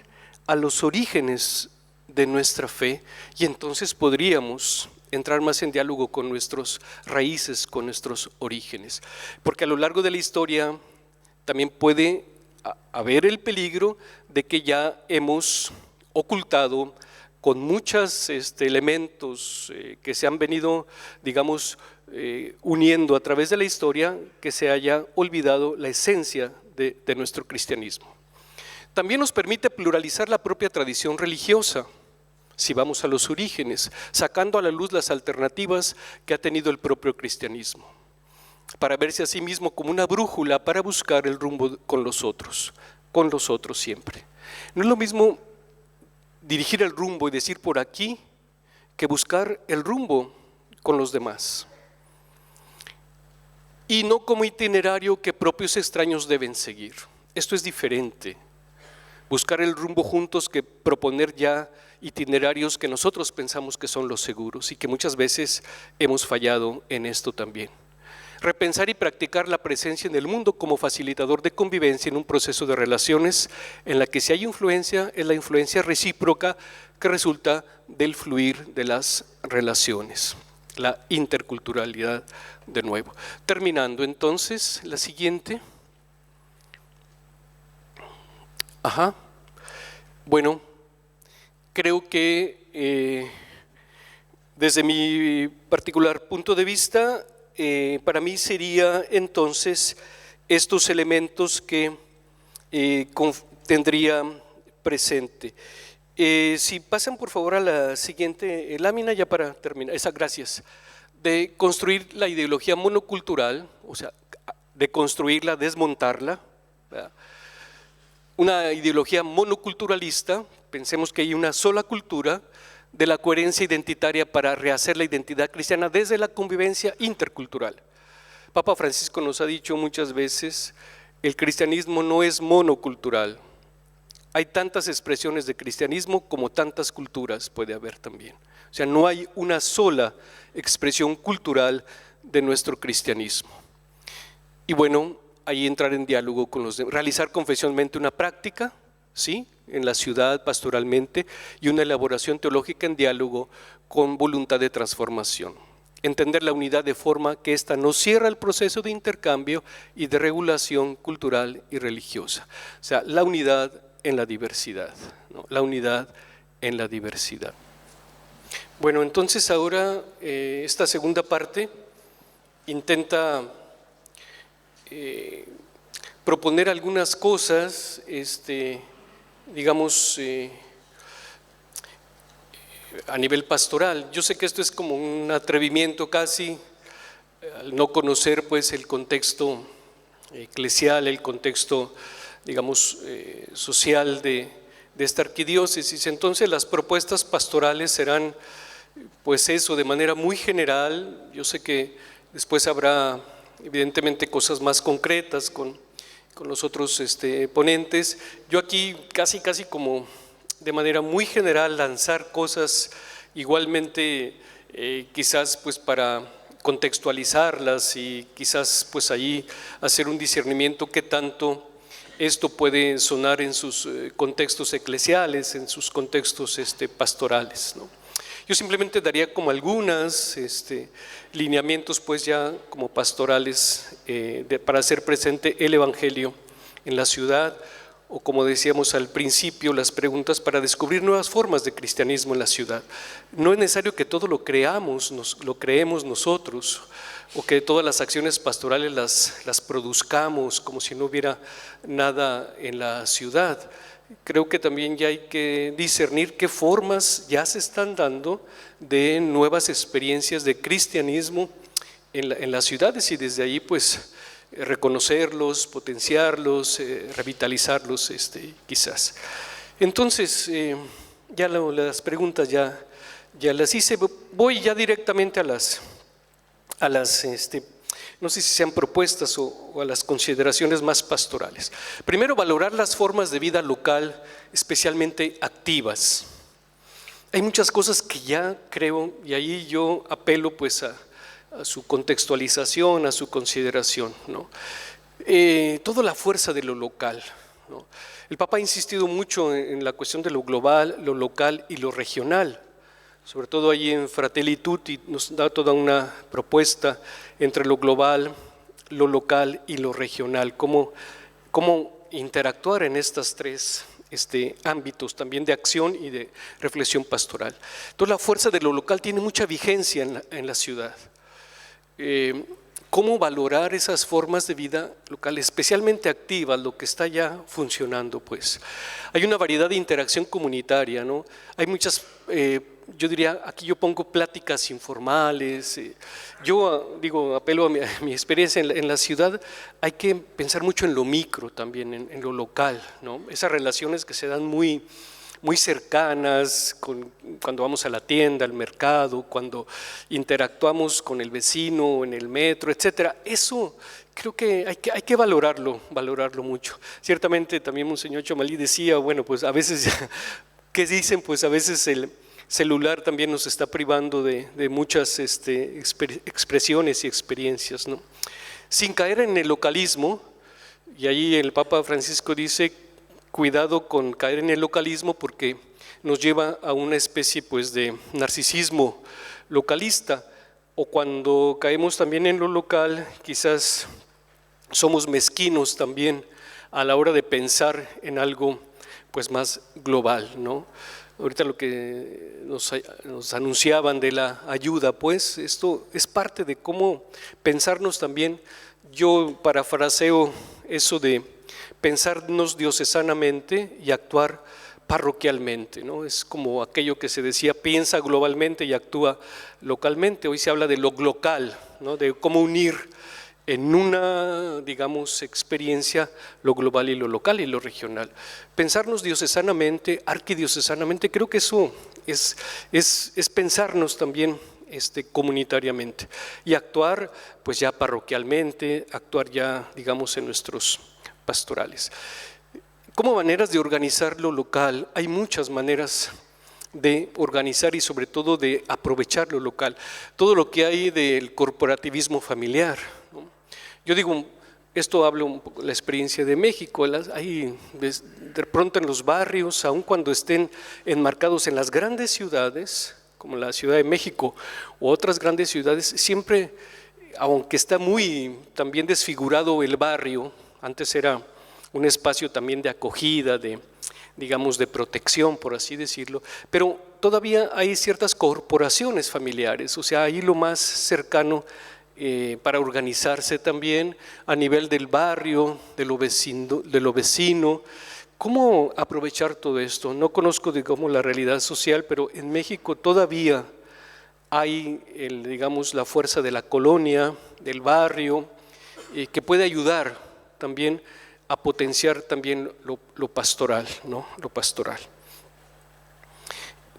a los orígenes de nuestra fe, y entonces podríamos entrar más en diálogo con nuestras raíces, con nuestros orígenes, porque a lo largo de la historia también puede haber el peligro de que ya hemos ocultado con muchos elementos que se han venido, digamos, uniendo a través de la historia, que se haya olvidado la esencia de nuestro cristianismo. También nos permite pluralizar la propia tradición religiosa, si vamos a los orígenes, sacando a la luz las alternativas que ha tenido el propio cristianismo, para verse a sí mismo como una brújula para buscar el rumbo con los otros siempre. No es lo mismo dirigir el rumbo y decir por aquí que buscar el rumbo con los demás, y no como itinerario que propios extraños deben seguir. Esto es diferente, buscar el rumbo juntos, que proponer ya itinerarios que nosotros pensamos que son los seguros y que muchas veces hemos fallado en esto también. Repensar y practicar la presencia en el mundo como facilitador de convivencia en un proceso de relaciones en la que si hay influencia, es la influencia recíproca que resulta del fluir de las relaciones, la interculturalidad de nuevo. Terminando entonces, la siguiente. Bueno, creo que desde mi particular punto de vista, para mí sería entonces estos elementos que tendría presente. Si pasan por favor a la siguiente lámina, ya para terminar, gracias, de construir la ideología monocultural, o sea, de construirla, desmontarla, ¿verdad? Una ideología monoculturalista, pensemos que hay una sola cultura, de la coherencia identitaria para rehacer la identidad cristiana desde la convivencia intercultural. Papa Francisco nos ha dicho muchas veces, el cristianismo no es monocultural. Hay tantas expresiones de cristianismo como tantas culturas puede haber también. O sea, no hay una sola expresión cultural de nuestro cristianismo. Y bueno, ahí entrar en diálogo con los demás, realizar confesionalmente una práctica, ¿sí?, en la ciudad pastoralmente, y una elaboración teológica en diálogo con voluntad de transformación. Entender la unidad de forma que ésta no cierra el proceso de intercambio y de regulación cultural y religiosa. O sea, la unidad en la diversidad, ¿no? La unidad en la diversidad. Bueno, entonces ahora esta segunda parte intenta proponer algunas cosas, digamos, a nivel pastoral. Yo sé que esto es como un atrevimiento casi, al no conocer pues el contexto eclesial, el contexto, digamos, social de esta arquidiócesis. Entonces las propuestas pastorales serán pues eso, de manera muy general. Yo sé que después habrá evidentemente cosas más concretas con los otros ponentes. Yo aquí casi como de manera muy general lanzar cosas igualmente quizás pues para contextualizarlas y quizás pues ahí hacer un discernimiento qué tanto esto puede sonar en sus contextos eclesiales, en sus contextos pastorales, ¿no? Yo simplemente daría como algunas lineamientos pues ya como pastorales para hacer presente el Evangelio en la ciudad, o como decíamos al principio, las preguntas para descubrir nuevas formas de cristianismo en la ciudad. No es necesario que todo lo creemos nosotros, o que todas las acciones pastorales las produzcamos como si no hubiera nada en la ciudad. Creo que también ya hay que discernir qué formas ya se están dando de nuevas experiencias de cristianismo en las ciudades, y desde ahí pues reconocerlos, potenciarlos, revitalizarlos quizás. Entonces ya las preguntas ya las hice. Voy ya directamente a las no sé si sean propuestas o a las consideraciones más pastorales. Primero, valorar las formas de vida local, especialmente activas. Hay muchas cosas que ya creo, y ahí yo apelo pues a su contextualización, a su consideración, ¿no? Toda la fuerza de lo local, ¿no? El Papa ha insistido mucho en la cuestión de lo global, lo local y lo regional. Sobre todo ahí en Fratelli Tutti nos da toda una propuesta entre lo global, lo local y lo regional, cómo interactuar en estas tres ámbitos también de acción y de reflexión pastoral. Entonces la fuerza de lo local tiene mucha vigencia en la ciudad. Cómo valorar esas formas de vida local, especialmente activas, lo que está ya funcionando pues. Hay una variedad de interacción comunitaria, ¿no? Hay muchas, yo diría, aquí yo pongo pláticas informales. Yo digo, apelo a mi experiencia en la ciudad. Hay que pensar mucho en lo micro también, en lo local, ¿no? Esas relaciones que se dan muy cercanas, cuando vamos a la tienda, al mercado, cuando interactuamos con el vecino, en el metro, etcétera. Eso creo que hay que valorarlo mucho. Ciertamente también Monseñor Chomalí decía, bueno, pues a veces, ¿qué dicen? Pues a veces el celular también nos está privando de muchas expresiones y experiencias, ¿no? Sin caer en el localismo, y ahí el Papa Francisco dice, cuidado con caer en el localismo, porque nos lleva a una especie pues de narcisismo localista, o cuando caemos también en lo local, quizás somos mezquinos también a la hora de pensar en algo pues más global, ¿no? Ahorita lo que nos anunciaban de la ayuda, pues esto es parte de cómo pensarnos también. Yo parafraseo eso de pensarnos diocesanamente y actuar parroquialmente, ¿no? Es como aquello que se decía, piensa globalmente y actúa localmente. Hoy se habla de lo local, ¿no? De cómo unir en una, digamos, experiencia lo global y lo local y lo regional. Pensarnos diocesanamente, arquidiocesanamente, creo que eso es pensarnos también comunitariamente, y actuar pues ya parroquialmente, actuar ya, digamos, en nuestros pastorales. Como maneras de organizar lo local, hay muchas maneras de organizar y sobre todo de aprovechar lo local. Todo lo que hay del corporativismo familiar, ¿no? Yo digo, esto habla un poco de la experiencia de México. Hay de pronto en los barrios, aun cuando estén enmarcados en las grandes ciudades, como la Ciudad de México u otras grandes ciudades, siempre, aunque está muy también desfigurado el barrio, antes era un espacio también de acogida, digamos de protección, por así decirlo, pero todavía hay ciertas corporaciones familiares, o sea, ahí lo más cercano para organizarse también a nivel del barrio, de lo vecino. ¿Cómo aprovechar todo esto? No conozco, digamos, la realidad social, pero en México todavía hay, digamos, la fuerza de la colonia, del barrio, que puede ayudar también a potenciar también lo pastoral, ¿no? Lo pastoral.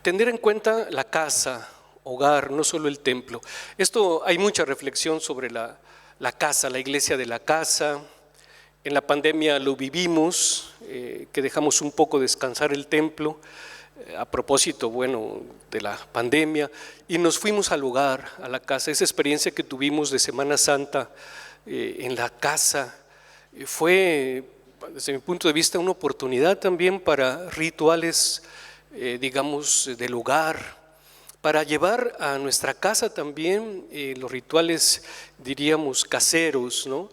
Tener en cuenta la casa, hogar, no solo el templo. Esto hay mucha reflexión sobre la casa, la iglesia de la casa, En la pandemia lo vivimos, que dejamos un poco descansar el templo, a propósito, bueno, de la pandemia, y nos fuimos al hogar, a la casa. Esa experiencia que tuvimos de Semana Santa en la casa fue, desde mi punto de vista, una oportunidad también para rituales, digamos, del hogar, para llevar a nuestra casa también los rituales, diríamos, caseros, ¿no?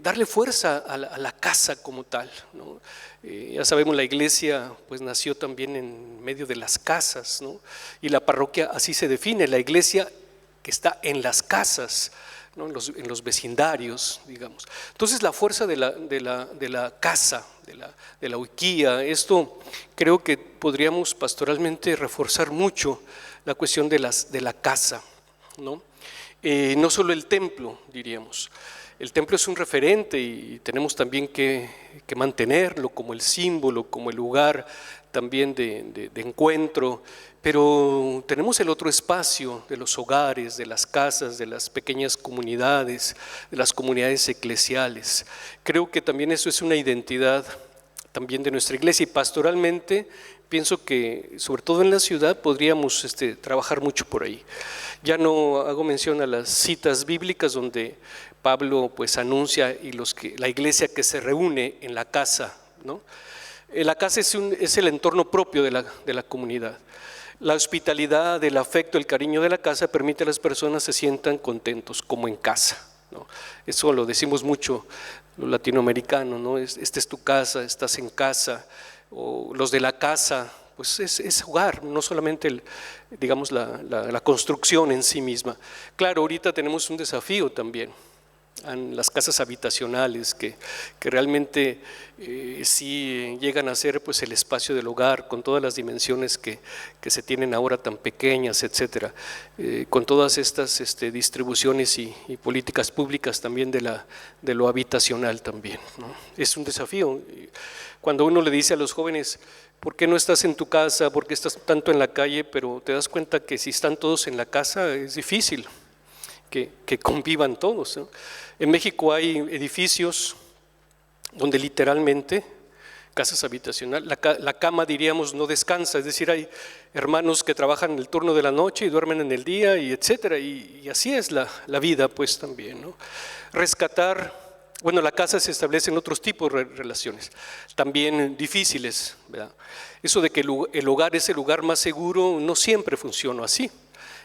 Darle fuerza a la casa como tal, ¿no? Ya sabemos, la iglesia pues nació también en medio de las casas, ¿no? Y la parroquia así se define, la iglesia que está en las casas, ¿no? En los vecindarios, digamos. Entonces la fuerza de la casa, de la huiquía, esto creo que podríamos pastoralmente reforzar mucho la cuestión de la casa, ¿no? No solo el templo, diríamos. El templo es un referente y tenemos también que mantenerlo como el símbolo, como el lugar también de encuentro, pero tenemos el otro espacio de los hogares, de las casas, de las pequeñas comunidades, de las comunidades eclesiales. Creo que también eso es una identidad también de nuestra iglesia, y pastoralmente pienso que sobre todo en la ciudad podríamos trabajar mucho por ahí. Ya no hago mención a las citas bíblicas donde Pablo pues anuncia la iglesia que se reúne en la casa, ¿no? La casa es el entorno propio de la comunidad. La hospitalidad, el afecto, el cariño de la casa permite a las personas se sientan contentos como en casa, ¿no? Eso lo decimos mucho los latinoamericanos, ¿no? Esta es tu casa, estás en casa, o los de la casa, pues es hogar, no solamente digamos la construcción en sí misma. Claro, ahorita tenemos un desafío también en las casas habitacionales que realmente sí llegan a ser pues el espacio del hogar con todas las dimensiones que se tienen ahora tan pequeñas, etcétera, con todas estas distribuciones y políticas públicas también de lo habitacional también, ¿no? Es un desafío. Cuando uno le dice a los jóvenes, ¿por qué no estás en tu casa? ¿Por qué estás tanto en la calle? Pero te das cuenta que si están todos en la casa es difícil que convivan todos, ¿no? En México hay edificios donde literalmente, casas habitacionales, la cama diríamos no descansa, es decir, hay hermanos que trabajan en el turno de la noche y duermen en el día y etcétera, y así es la vida pues también, ¿no? Rescatar. Bueno, la casa se establecen otros tipos de relaciones, también difíciles, ¿verdad? Eso de que el hogar es el lugar más seguro no siempre funcionó así.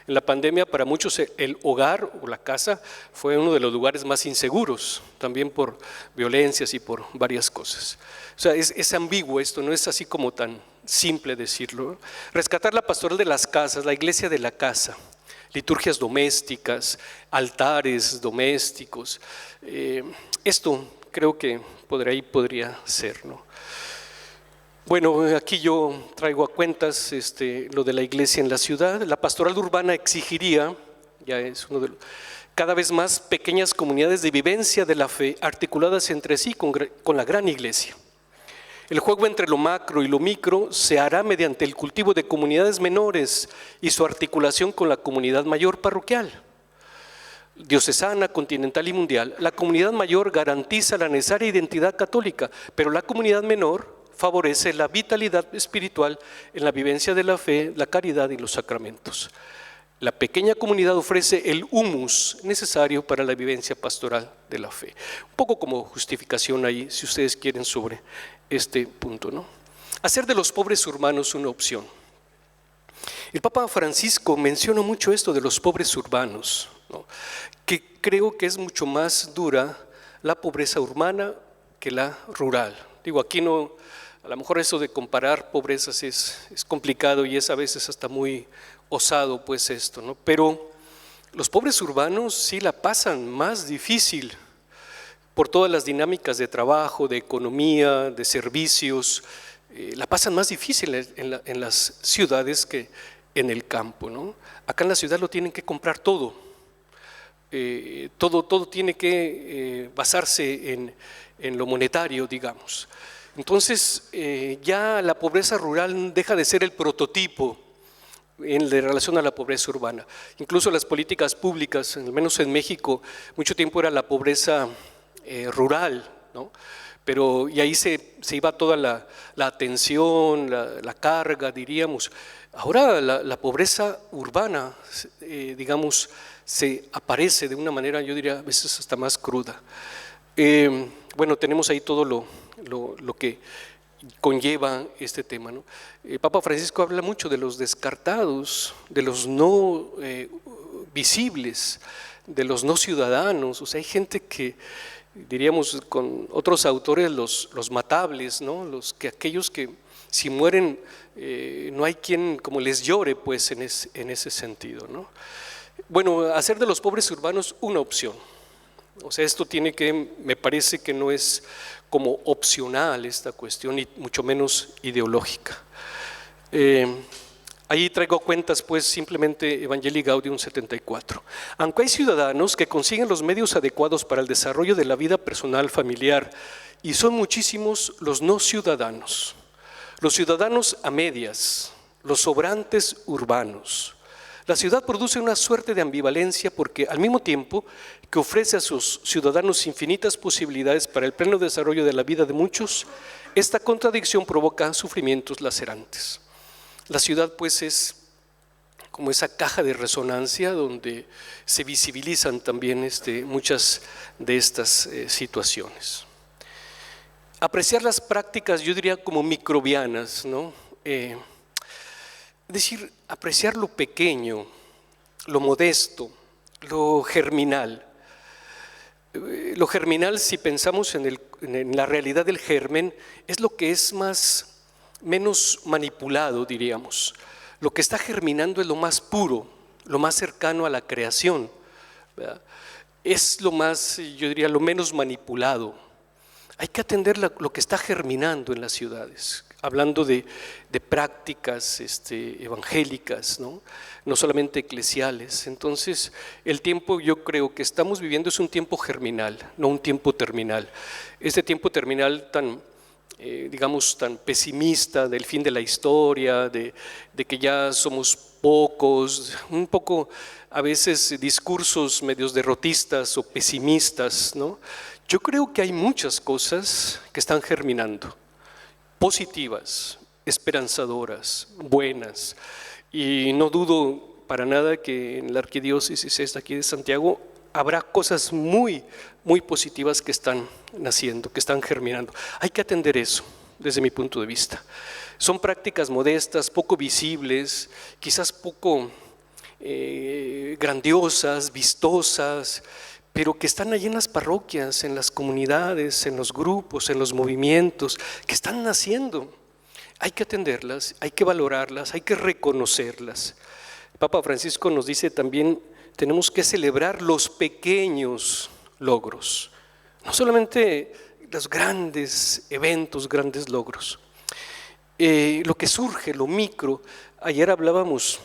En la pandemia para muchos el hogar o la casa fue uno de los lugares más inseguros, también por violencias y por varias cosas. O sea, es ambiguo esto, no es así como tan simple decirlo. Rescatar la pastoral de las casas, la iglesia de la casa, liturgias domésticas, altares domésticos. Esto creo que podría ser, ¿no? Bueno, aquí yo traigo a cuentas lo de la iglesia en la ciudad. La pastoral urbana exigiría, ya es cada vez más pequeñas comunidades de vivencia de la fe articuladas entre sí con la gran iglesia. El juego entre lo macro y lo micro se hará mediante el cultivo de comunidades menores y su articulación con la comunidad mayor parroquial, diocesana, continental y mundial. La comunidad mayor garantiza la necesaria identidad católica, pero la comunidad menor favorece la vitalidad espiritual en la vivencia de la fe, la caridad y los sacramentos. La pequeña comunidad ofrece el humus necesario para la vivencia pastoral de la fe. Un poco como justificación ahí, si ustedes quieren, sobre este punto, ¿no? Hacer de los pobres urbanos una opción. El Papa Francisco menciona mucho esto de los pobres urbanos, ¿no? Que creo que es mucho más dura la pobreza urbana que la rural. Digo, aquí no, a lo mejor eso de comparar pobrezas es complicado y es a veces hasta muy osado pues esto, ¿no? Pero los pobres urbanos sí la pasan más difícil por todas las dinámicas de trabajo, de economía, de servicios, la pasan más difícil en las ciudades que en el campo, ¿no? Acá en la ciudad lo tienen que comprar todo, todo tiene que basarse en lo monetario, digamos. Entonces ya la pobreza rural deja de ser el prototipo en relación a la pobreza urbana. Incluso las políticas públicas, al menos en México, mucho tiempo era la pobreza rural, ¿no? Pero y ahí se iba toda la atención, la carga, diríamos. Ahora la pobreza urbana, digamos, se aparece de una manera, yo diría, a veces hasta más cruda. Bueno, tenemos ahí todo lo que conlleva este tema, ¿no? Papa Francisco habla mucho de los descartados, de los no visibles, de los no ciudadanos. O sea, hay gente que, diríamos con otros autores, los matables, ¿no? Aquellos que si mueren no hay quien como les llore, pues en ese sentido, ¿no? Bueno, hacer de los pobres urbanos una opción. O sea, esto me parece que no es como opcional esta cuestión, y mucho menos ideológica. Ahí traigo cuentas, pues, simplemente Evangelii Gaudium 74. Aunque hay ciudadanos que consiguen los medios adecuados para el desarrollo de la vida personal, familiar, y son muchísimos los no ciudadanos, los ciudadanos a medias, los sobrantes urbanos. La ciudad produce una suerte de ambivalencia porque al mismo tiempo que ofrece a sus ciudadanos infinitas posibilidades para el pleno desarrollo de la vida de muchos, esta contradicción provoca sufrimientos lacerantes. La ciudad, pues, es como esa caja de resonancia donde se visibilizan también muchas de estas situaciones. Apreciar las prácticas, yo diría como microbianas, ¿no? Es decir, apreciar lo pequeño, lo modesto, lo germinal. Lo germinal, si pensamos en la realidad del germen, es lo que es menos manipulado, diríamos. Lo que está germinando es lo más puro, lo más cercano a la creación, ¿verdad? Es lo más, yo diría, lo menos manipulado. Hay que atender lo que está germinando en las ciudades, hablando de prácticas evangélicas, ¿no? No solamente eclesiales. Entonces, el tiempo, yo creo que estamos viviendo es un tiempo germinal, no un tiempo terminal. Este tiempo terminal digamos, tan pesimista del fin de la historia, de que ya somos pocos, un poco a veces discursos medios derrotistas o pesimistas, ¿no? Yo creo que hay muchas cosas que están germinando, positivas, esperanzadoras, buenas, y no dudo para nada que en la arquidiócesis esta aquí de Santiago habrá cosas muy, muy positivas que están naciendo, que están germinando. Hay que atender eso desde mi punto de vista. Son prácticas modestas, poco visibles, quizás poco grandiosas, vistosas, pero que están allí en las parroquias, en las comunidades, en los grupos, en los movimientos, que están naciendo. Hay que atenderlas, hay que valorarlas, hay que reconocerlas. Papa Francisco nos dice también, tenemos que celebrar los pequeños logros, no solamente los grandes eventos, grandes logros. Lo que surge, lo micro. Ayer hablábamos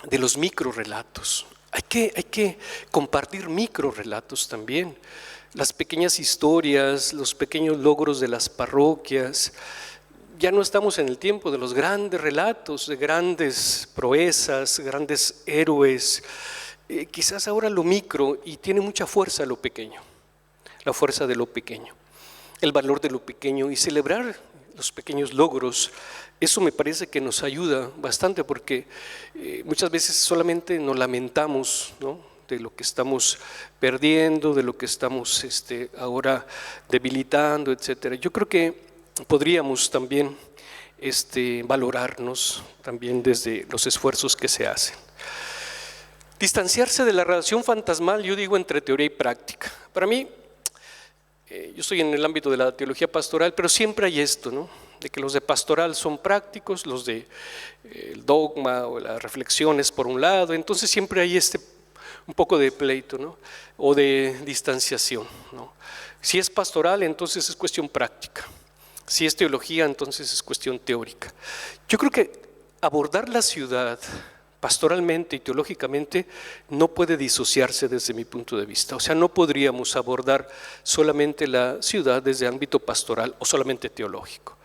de los microrelatos. Hay que compartir microrelatos también. Las pequeñas historias, los pequeños logros de las parroquias. Ya no estamos en el tiempo de los grandes relatos, de grandes proezas, grandes héroes. Quizás ahora lo micro, y tiene mucha fuerza lo pequeño, la fuerza de lo pequeño, el valor de lo pequeño, y celebrar los pequeños logros. Eso me parece que nos ayuda bastante, porque muchas veces solamente nos lamentamos, ¿no?, de lo que estamos perdiendo, de lo que estamos ahora debilitando, etcétera. Yo creo que podríamos también valorarnos también desde los esfuerzos que se hacen. Distanciarse de la relación fantasmal, yo digo, entre teoría y práctica. Para mí, yo estoy en el ámbito de la teología pastoral, pero siempre hay esto, ¿no?, de que los de pastoral son prácticos, los de el dogma o las reflexiones por un lado. Entonces siempre hay un poco de pleito, ¿no?, o de distanciación, ¿no? Si es pastoral, entonces es cuestión práctica. Si es teología, entonces es cuestión teórica. Yo creo que abordar la ciudad pastoralmente y teológicamente no puede disociarse desde mi punto de vista. O sea, no podríamos abordar solamente la ciudad desde el ámbito pastoral o solamente teológico.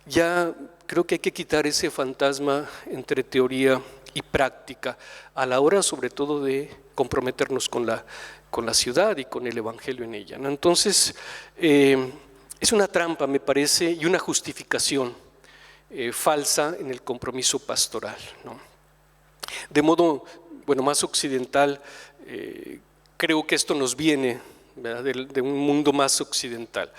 Ya creo que hay que quitar ese fantasma entre teoría y práctica a la hora, sobre todo, de comprometernos con la con la ciudad y con el evangelio en ella, ¿no? Entonces, es una trampa, me parece, y una justificación falsa en el compromiso pastoral, ¿no? De modo, bueno, más occidental, creo que esto nos viene, ¿verdad?, de un mundo más occidental.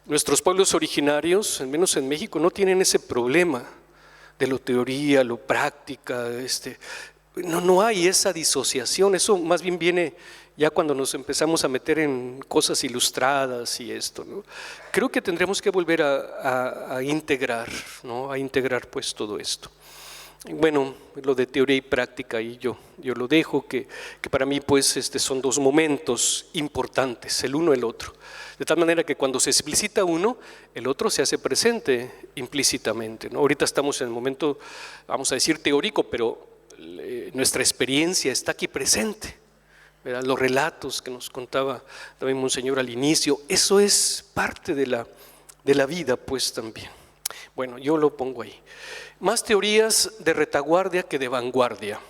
Nuestros pueblos originarios, al menos en México, no tienen ese problema de lo teoría, lo práctica, no hay esa disociación. Eso más bien viene ya cuando nos empezamos a meter en cosas ilustradas y esto, ¿no? Creo que tendremos que volver a integrar, ¿no?, a integrar pues todo esto. Bueno, lo de teoría y práctica, y yo lo dejo, que para mí pues son dos momentos importantes, el uno el otro, de tal manera que cuando se explicita uno, el otro se hace presente implícitamente, ¿no? Ahorita estamos en el momento, vamos a decir teórico, pero nuestra experiencia está aquí presente, ¿verdad? Los relatos que nos contaba también Monseñor al inicio, eso es parte de la vida pues también. Bueno, yo lo pongo ahí. Más teorías de retaguardia que de vanguardia.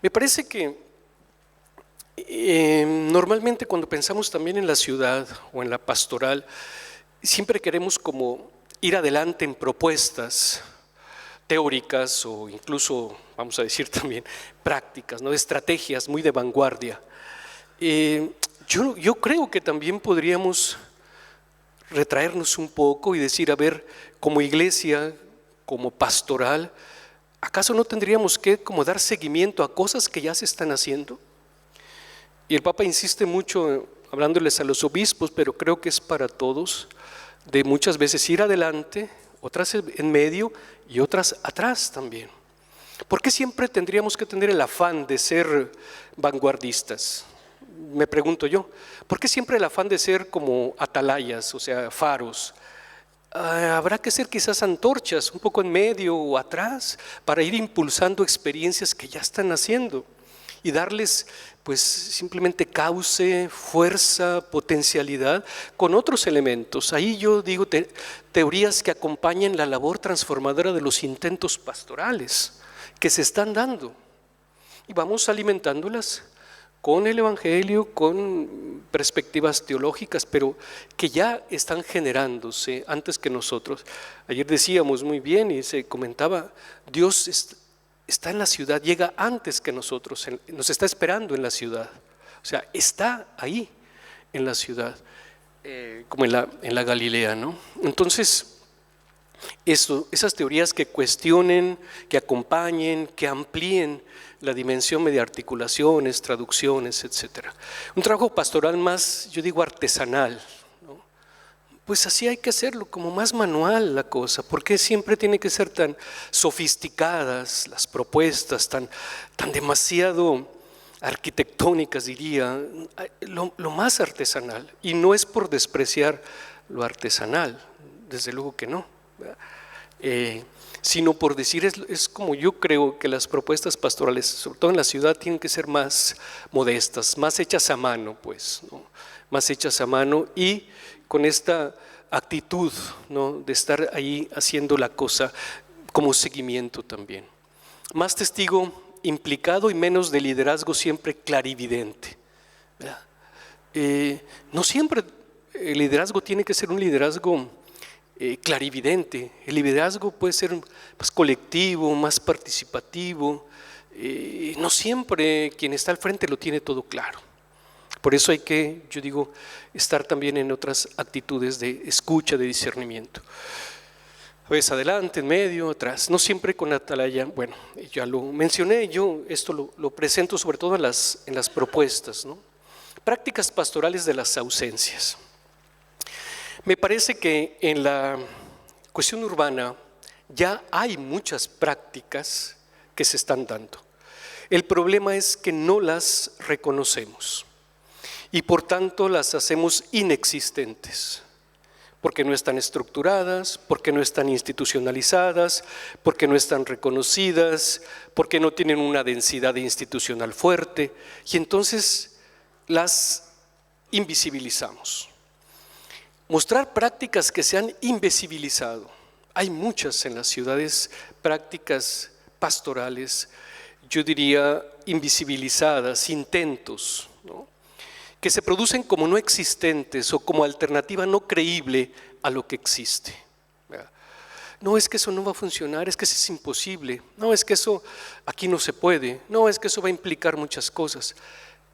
Me parece que normalmente cuando pensamos también en la ciudad o en la pastoral, siempre queremos como ir adelante en propuestas teóricas o incluso, vamos a decir también, prácticas, ¿no?, estrategias muy de vanguardia. Yo creo que también podríamos retraernos un poco y decir, a ver, como iglesia, como pastoral, ¿acaso no tendríamos que como dar seguimiento a cosas que ya se están haciendo? Y el Papa insiste mucho, hablándoles a los obispos, pero creo que es para todos, de muchas veces ir adelante, otras en medio y otras atrás también. ¿Por qué siempre tendríamos que tener el afán de ser vanguardistas? Me pregunto yo, ¿por qué siempre el afán de ser como atalayas, o sea, faros? Habrá que ser quizás antorchas, un poco en medio o atrás, para ir impulsando experiencias que ya están haciendo y darles pues simplemente cauce, fuerza, potencialidad con otros elementos. Ahí yo digo teorías que acompañen la labor transformadora de los intentos pastorales que se están dando y vamos alimentándolas con el evangelio, con perspectivas teológicas, pero que ya están generándose antes que nosotros. Ayer decíamos muy bien y se comentaba, Dios está en la ciudad, llega antes que nosotros, nos está esperando en la ciudad, o sea, está ahí en la ciudad, como en la Galilea, ¿no? Entonces, esas teorías que cuestionen, que acompañen, que amplíen la dimensión mediante articulaciones, traducciones, etcétera. Un trabajo pastoral más, yo digo, artesanal, ¿no? Pues así hay que hacerlo, como más manual la cosa. ¿Por qué siempre tiene que ser tan sofisticadas las propuestas, tan demasiado arquitectónicas, diría? Lo más artesanal, y no es por despreciar lo artesanal, desde luego que no, sino por decir, es como yo creo que las propuestas pastorales, sobre todo en la ciudad, tienen que ser más modestas, más hechas a mano, pues, ¿no? Más hechas a mano y con esta actitud, ¿no?, de estar ahí haciendo la cosa como seguimiento también. Más testigo implicado y menos de liderazgo siempre clarividente, ¿verdad? No siempre el liderazgo tiene que ser un liderazgo clarividente. El liderazgo puede ser más colectivo, más participativo. No siempre quien está al frente lo tiene todo claro. Por eso hay que, yo digo, estar también en otras actitudes de escucha, de discernimiento. A veces adelante, en medio, atrás, no siempre con atalaya. Bueno, ya lo mencioné, yo esto lo presento sobre todo en las propuestas, ¿no? Prácticas pastorales de las ausencias. Me parece que en la cuestión urbana ya hay muchas prácticas que se están dando. El problema es que no las reconocemos y por tanto las hacemos inexistentes, porque no están estructuradas, porque no están institucionalizadas, porque no están reconocidas, porque no tienen una densidad institucional fuerte y entonces las invisibilizamos. Mostrar prácticas que se han invisibilizado. Hay muchas en las ciudades prácticas pastorales, yo diría invisibilizadas, intentos, ¿no?, que se producen como no existentes o como alternativa no creíble a lo que existe. No, es que eso no va a funcionar, es que eso es imposible, no, es que eso aquí no se puede, no, es que eso va a implicar muchas cosas.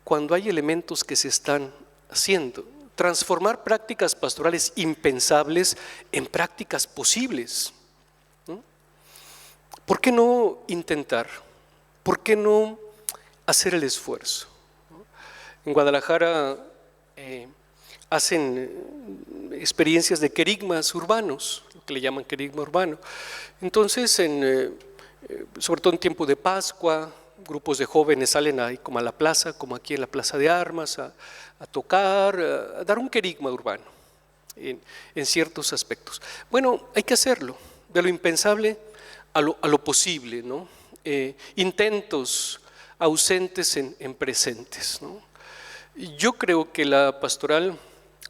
Cuando hay elementos que se están haciendo, transformar prácticas pastorales impensables en prácticas posibles. ¿Por qué no intentar? ¿Por qué no hacer el esfuerzo? En Guadalajara hacen experiencias de querigmas urbanos, lo que le llaman querigma urbano. Entonces, sobre todo en tiempo de Pascua, grupos de jóvenes salen ahí como a la plaza, como aquí en la Plaza de Armas, a tocar, a dar un querigma urbano en ciertos aspectos. Bueno, hay que hacerlo, de lo impensable a lo posible, ¿no? Intentos ausentes en presentes, ¿no? Yo creo que la pastoral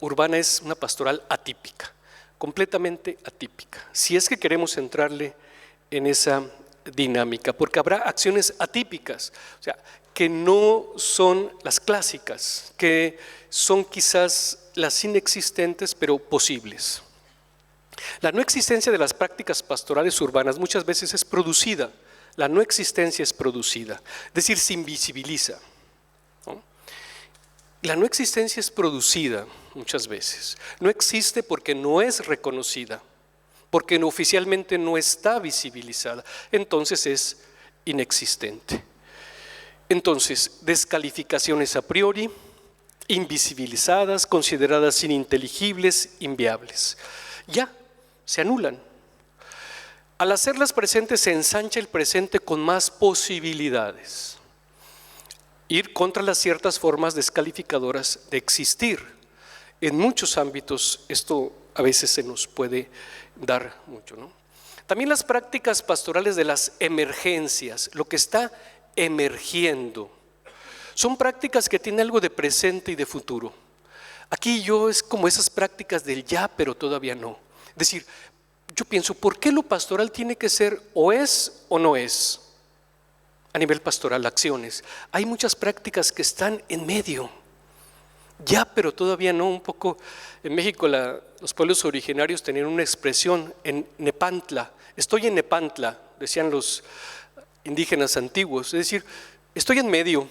urbana es una pastoral atípica, completamente atípica, si es que queremos entrarle en esa dinámica, porque habrá acciones atípicas, o sea, que no son las clásicas, que son quizás las inexistentes pero posibles. La no existencia de las prácticas pastorales urbanas muchas veces es producida, la no existencia es producida, es decir, se invisibiliza, ¿no? La no existencia es producida muchas veces, no existe porque no es reconocida, porque oficialmente no está visibilizada, entonces es inexistente. Entonces, descalificaciones a priori, invisibilizadas, consideradas ininteligibles, inviables, ya se anulan. Al hacerlas presentes se ensancha el presente con más posibilidades. Ir contra las ciertas formas descalificadoras de existir. En muchos ámbitos esto a veces se nos puede dar mucho, ¿no? También las prácticas pastorales de las emergencias, lo que está emergiendo, son prácticas que tienen algo de presente y de futuro. Aquí es como esas prácticas del ya, pero todavía no. Es decir, yo pienso, ¿por qué lo pastoral tiene que ser o es o no es? A nivel pastoral, acciones. Hay muchas prácticas que están en medio. Ya, pero todavía no. Un poco en México los pueblos originarios tenían una expresión en Nepantla. Estoy en Nepantla, decían los indígenas antiguos. Es decir, estoy en medio,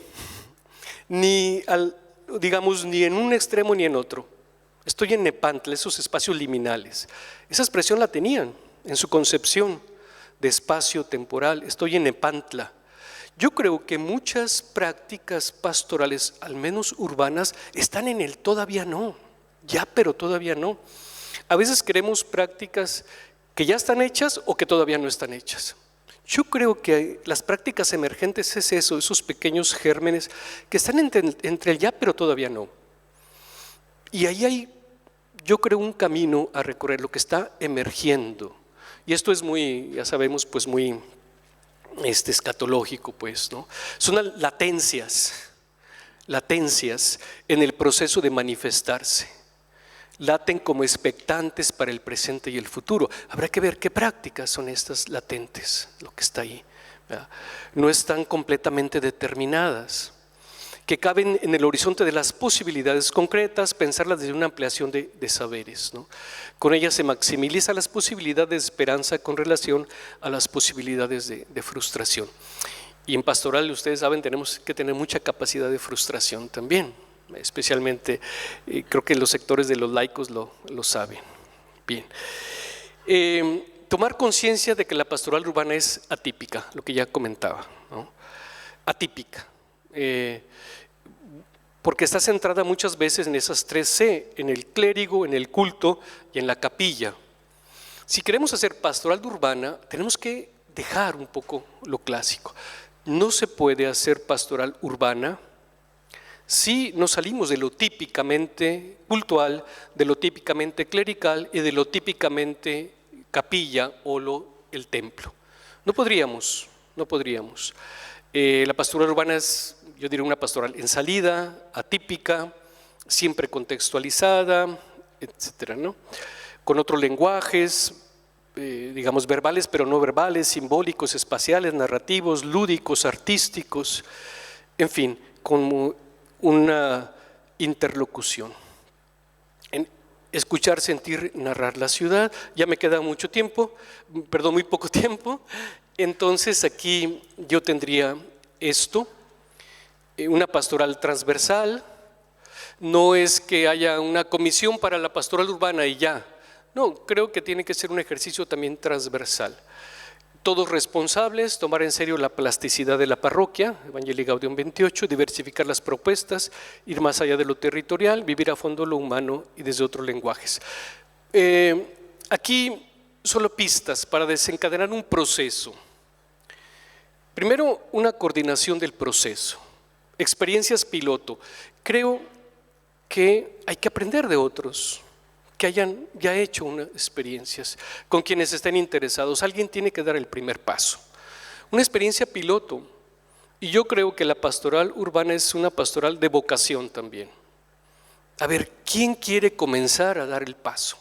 ni en un extremo ni en otro. Estoy en Nepantla, esos espacios liminales. Esa expresión la tenían en su concepción de espacio temporal. Estoy en Nepantla. Yo creo que muchas prácticas pastorales, al menos urbanas, están en el todavía no, ya pero todavía no. A veces queremos prácticas que ya están hechas o que todavía no están hechas. Yo creo que las prácticas emergentes es eso, esos pequeños gérmenes que están entre el ya pero todavía no. Y ahí hay, yo creo, un camino a recorrer, lo que está emergiendo. Y esto es muy, ya sabemos, pues muy escatológico, pues, ¿no? Son latencias en el proceso de manifestarse. Laten como expectantes para el presente y el futuro. Habrá que ver qué prácticas son estas latentes, lo que está ahí, ¿verdad? No están completamente determinadas, que caben en el horizonte de las posibilidades concretas, pensarlas desde una ampliación de saberes, ¿no? Con ellas se maximiza las posibilidades de esperanza con relación a las posibilidades de frustración. Y en pastoral, ustedes saben, tenemos que tener mucha capacidad de frustración también, especialmente creo que los sectores de los laicos lo saben. Bien. Tomar conciencia de que la pastoral urbana es atípica, lo que ya comentaba, ¿no? Atípica. Porque está centrada muchas veces en esas 3C, en el clérigo, en el culto y en la capilla. Si queremos hacer pastoral urbana, tenemos que dejar un poco lo clásico. No se puede hacer pastoral urbana si nos salimos de lo típicamente cultual, de lo típicamente clerical y de lo típicamente capilla o el templo. No podríamos. La pastoral urbana es, yo diría, una pastoral en salida, atípica, siempre contextualizada, etcétera, ¿no? Con otros lenguajes, digamos verbales pero no verbales, simbólicos, espaciales, narrativos, lúdicos, artísticos, en fin, con una interlocución. En escuchar, sentir, narrar la ciudad. Ya me queda mucho tiempo, perdón, muy poco tiempo. Entonces aquí yo tendría esto, una pastoral transversal. No es que haya una comisión para la pastoral urbana y ya. No, creo que tiene que ser un ejercicio también transversal. Todos responsables, tomar en serio la plasticidad de la parroquia, Evangelii Gaudium 28, diversificar las propuestas, ir más allá de lo territorial, vivir a fondo lo humano y desde otros lenguajes. Aquí solo pistas para desencadenar un proceso. Primero, una coordinación del proceso. Experiencias piloto. Creo que hay que aprender de otros que hayan ya hecho unas experiencias, con quienes estén interesados. Alguien tiene que dar el primer paso. Una experiencia piloto. Y yo creo que la pastoral urbana es una pastoral de vocación también. A ver, ¿quién quiere comenzar a dar el paso?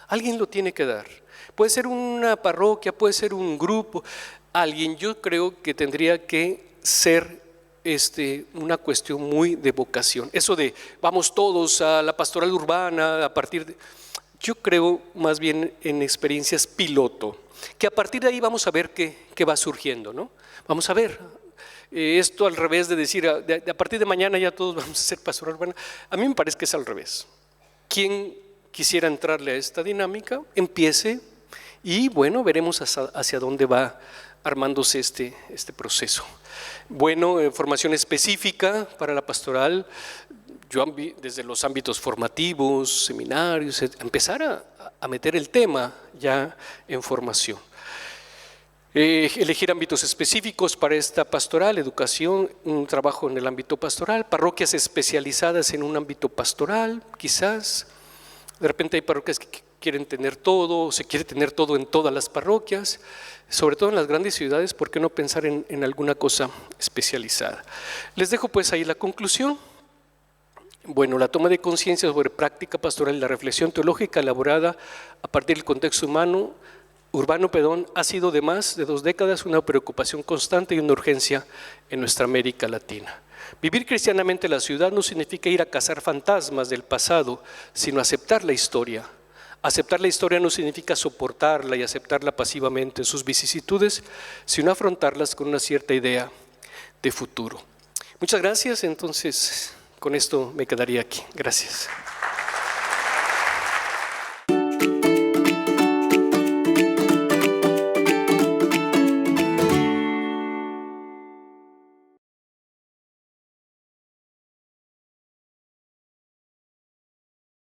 Alguien lo tiene que dar. Puede ser una parroquia, puede ser un grupo. Alguien, yo creo que tendría que ser una cuestión muy de vocación. Eso de vamos todos a la pastoral urbana a partir de… Yo creo más bien en experiencias piloto, que a partir de ahí vamos a ver qué va surgiendo, ¿no? Vamos a ver, esto al revés de decir a partir de mañana ya todos vamos a ser pastoral urbana. A mí me parece que es al revés. Quien quisiera entrarle a esta dinámica, empiece y bueno, veremos hacia dónde va armándose este proceso. Bueno, formación específica para la pastoral. Yo desde los ámbitos formativos, seminarios, empezar a meter el tema ya en formación. Elegir ámbitos específicos para esta pastoral, educación, un trabajo en el ámbito pastoral, parroquias especializadas en un ámbito pastoral, quizás. De repente hay parroquias que quieren tener todo, se quiere tener todo en todas las parroquias, sobre todo en las grandes ciudades. ¿Por qué no pensar en alguna cosa especializada? Les dejo pues ahí la conclusión. Bueno, la toma de conciencia sobre práctica pastoral y la reflexión teológica elaborada a partir del contexto urbano, ha sido de más de 2 décadas una preocupación constante y una urgencia en nuestra América Latina. Vivir cristianamente la ciudad no significa ir a cazar fantasmas del pasado, sino aceptar la historia. Aceptar la historia no significa soportarla y aceptarla pasivamente en sus vicisitudes, sino afrontarlas con una cierta idea de futuro. Muchas gracias, entonces… Con esto me quedaría aquí. Gracias.